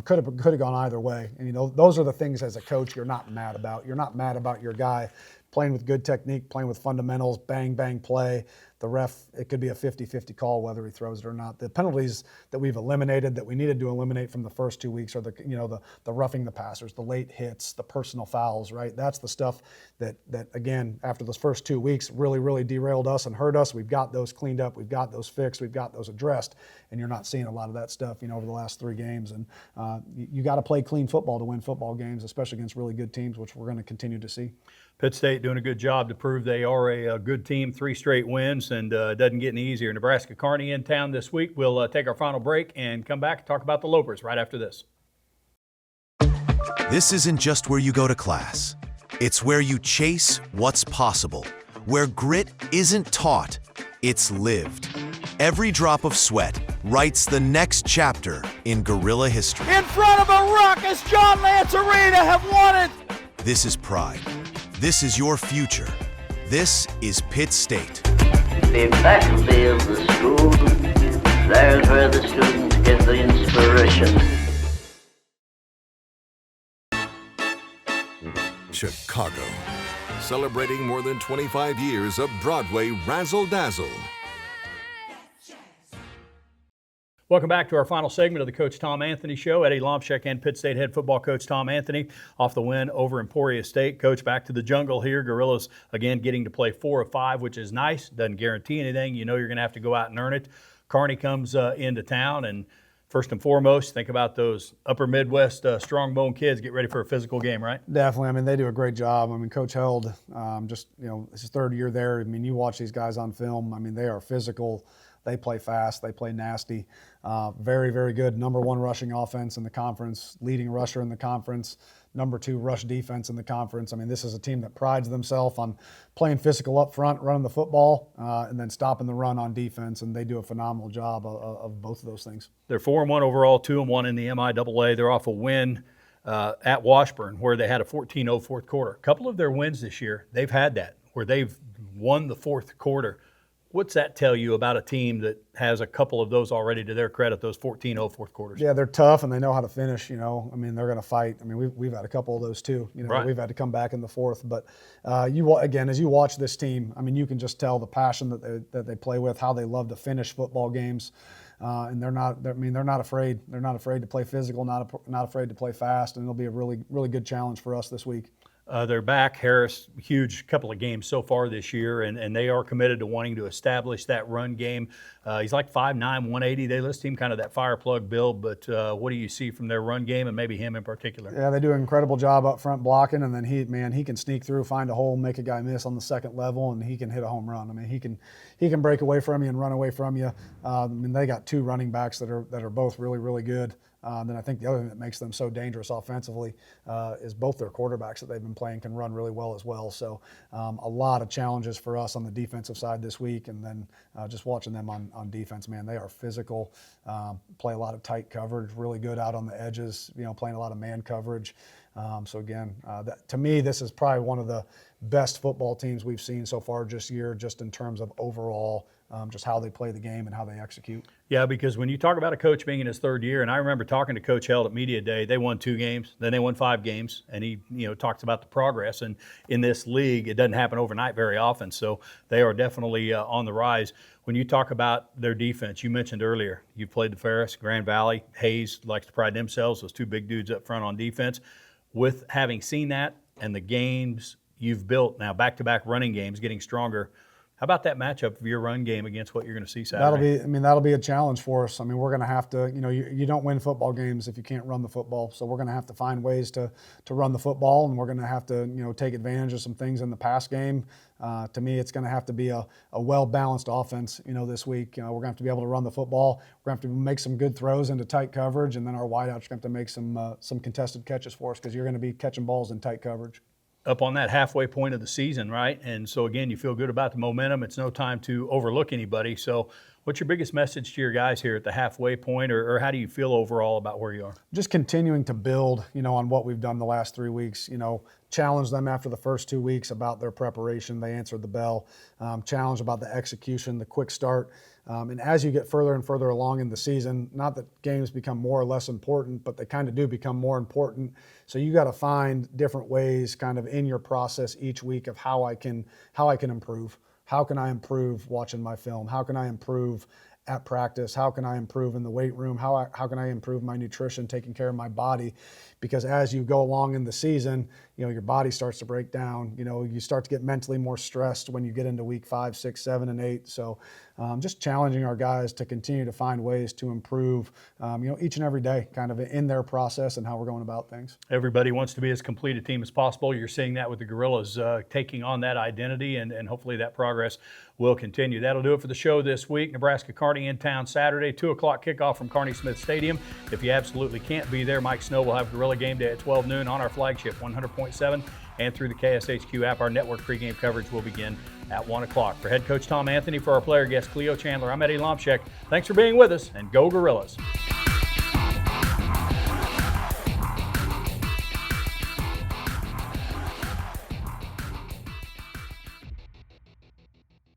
Could have gone either way. And those are the things as a coach you're not mad about. You're not mad about your guy playing with good technique, playing with fundamentals, bang, bang play. The ref, it could be a 50-50 call whether he throws it or not. The penalties that we've eliminated, that we needed to eliminate from the first 2 weeks, are the roughing the passers, the late hits, the personal fouls, right? That's the stuff that again, after those first 2 weeks really, really derailed us and hurt us. We've got those cleaned up, we've got those fixed, we've got those addressed, and you're not seeing a lot of that stuff, over the last 3 games. And you got to play clean football to win football games, especially against really good teams, which we're going to continue to see. Pitt State doing a good job to prove they are a good team, 3 straight wins, and it doesn't get any easier. Nebraska-Kearney in town this week. We'll take our final break and come back and talk about the Lopers right after this. This isn't just where you go to class. It's where you chase what's possible, where grit isn't taught, it's lived. Every drop of sweat writes the next chapter in guerrilla history. In front of a raucous John Lance Arena have won it! This is pride. This is your future. This is Pitt State. The faculty of the school, there's where the students get the inspiration. Chicago, celebrating more than 25 years of Broadway razzle-dazzle. Welcome back to our final segment of the Coach Tom Anthony Show. Eddie Lomshek and Pitt State head football coach Tom Anthony off the win over Emporia State. Coach, back to the jungle here. Gorillas, again, getting to play 4 of 5, which is nice. Doesn't guarantee anything. You're going to have to go out and earn it. Kearney comes into town, and first and foremost, think about those upper Midwest strong bone kids. Get ready for a physical game, right? Definitely. I mean, they do a great job. I mean, Coach Held, it's his 3rd year there. I mean, you watch these guys on film. I mean, they are physical. They play fast. They play nasty. Very, very good. Number 1 rushing offense in the conference, leading rusher in the conference, number 2 rush defense in the conference. I mean, this is a team that prides themselves on playing physical up front, running the football, and then stopping the run on defense, and they do a phenomenal job of both of those things. They're 4-1 overall, 2-1 in the MIAA. They're off a win at Washburn where they had a 14-0 fourth quarter. A couple of their wins this year, they've had that, where they've won the fourth quarter. What's that tell you about a team that has a couple of those already to their credit, those 14-0 fourth quarters? Yeah, they're tough and they know how to finish, I mean, they're going to fight. I mean, we've had a couple of those too. Right. We've had to come back in the fourth. But again, as you watch this team, I mean, you can just tell the passion that they play with, how they love to finish football games. And they're not afraid. They're not afraid to play physical, not afraid to play fast, and it'll be a really, really good challenge for us this week. They're back. Harris, huge couple of games so far this year, and they are committed to wanting to establish that run game. He's like 5'9", 180. They list him kind of that fire plug build, but what do you see from their run game and maybe him in particular? Yeah, they do an incredible job up front blocking, and then he can sneak through, find a hole, make a guy miss on the second level, and he can hit a home run. I mean, he can break away from you and run away from you. I mean, they got 2 running backs that are both really, really good. Then I think the other thing that makes them so dangerous offensively is both their quarterbacks that they've been playing can run really well as well. So a lot of challenges for us on the defensive side this week, and then just watching them on defense, man, they are physical, play a lot of tight coverage, really good out on the edges, playing a lot of man coverage. So again, to me, this is probably one of the best football teams we've seen so far this year, just in terms of overall just how they play the game and how they execute. Yeah, because when you talk about a coach being in his third year, and I remember talking to Coach Held at Media Day, they won 2 games, then they won 5 games, and he talks about the progress. And in this league, it doesn't happen overnight very often, so they are definitely on the rise. When you talk about their defense, you mentioned earlier, you've played the Ferris, Grand Valley, Hayes likes to pride themselves, those 2 big dudes up front on defense. With having seen that and the games you've built now, back-to-back running games, getting stronger, how about that matchup of your run game against what you're going to see Saturday? That'll be a challenge for us. I mean, we're going to have to, you don't win football games if you can't run the football. So we're going to have to find ways to run the football, and we're going to have to, take advantage of some things in the pass game. To me, it's going to have to be a well-balanced offense, this week. We're going to have to be able to run the football. We're going to have to make some good throws into tight coverage, and then our wideouts are going to have to make some contested catches for us because you're going to be catching balls in tight coverage. Up on that halfway point of the season, right? And so, again, you feel good about the momentum. It's no time to overlook anybody. So what's your biggest message to your guys here at the halfway point, or how do you feel overall about where you are? Just continuing to build, on what we've done the last 3 weeks. Challenge them after the first 2 weeks about their preparation. They answered the bell. Challenge about the execution, the quick start. And as you get further and further along in the season, not that games become more or less important, but they kind of do become more important. So you got to find different ways kind of in your process each week of how I can improve. How can I improve watching my film? How can I improve at practice? How can I improve in the weight room? How can I improve my nutrition, taking care of my body? Because as you go along in the season, your body starts to break down. You start to get mentally more stressed when you get into week 5, 6, 7, and 8. So just challenging our guys to continue to find ways to improve, each and every day kind of in their process and how we're going about things. Everybody wants to be as complete a team as possible. You're seeing that with the Gorillas taking on that identity, and hopefully that progress will continue. That'll do it for the show this week. Nebraska-Kearney in town Saturday, 2 o'clock kickoff from Kearney Smith Stadium. If you absolutely can't be there, Mike Snow will have Gorilla Game Day at 12 noon on our flagship 100.7 and through the KSHQ app. Our network pregame coverage will begin at 1 o'clock. For head coach Tom Anthony, for our player guest Cleo Chandler, I'm Eddie Lomshek. Thanks for being with us, and go Gorillas.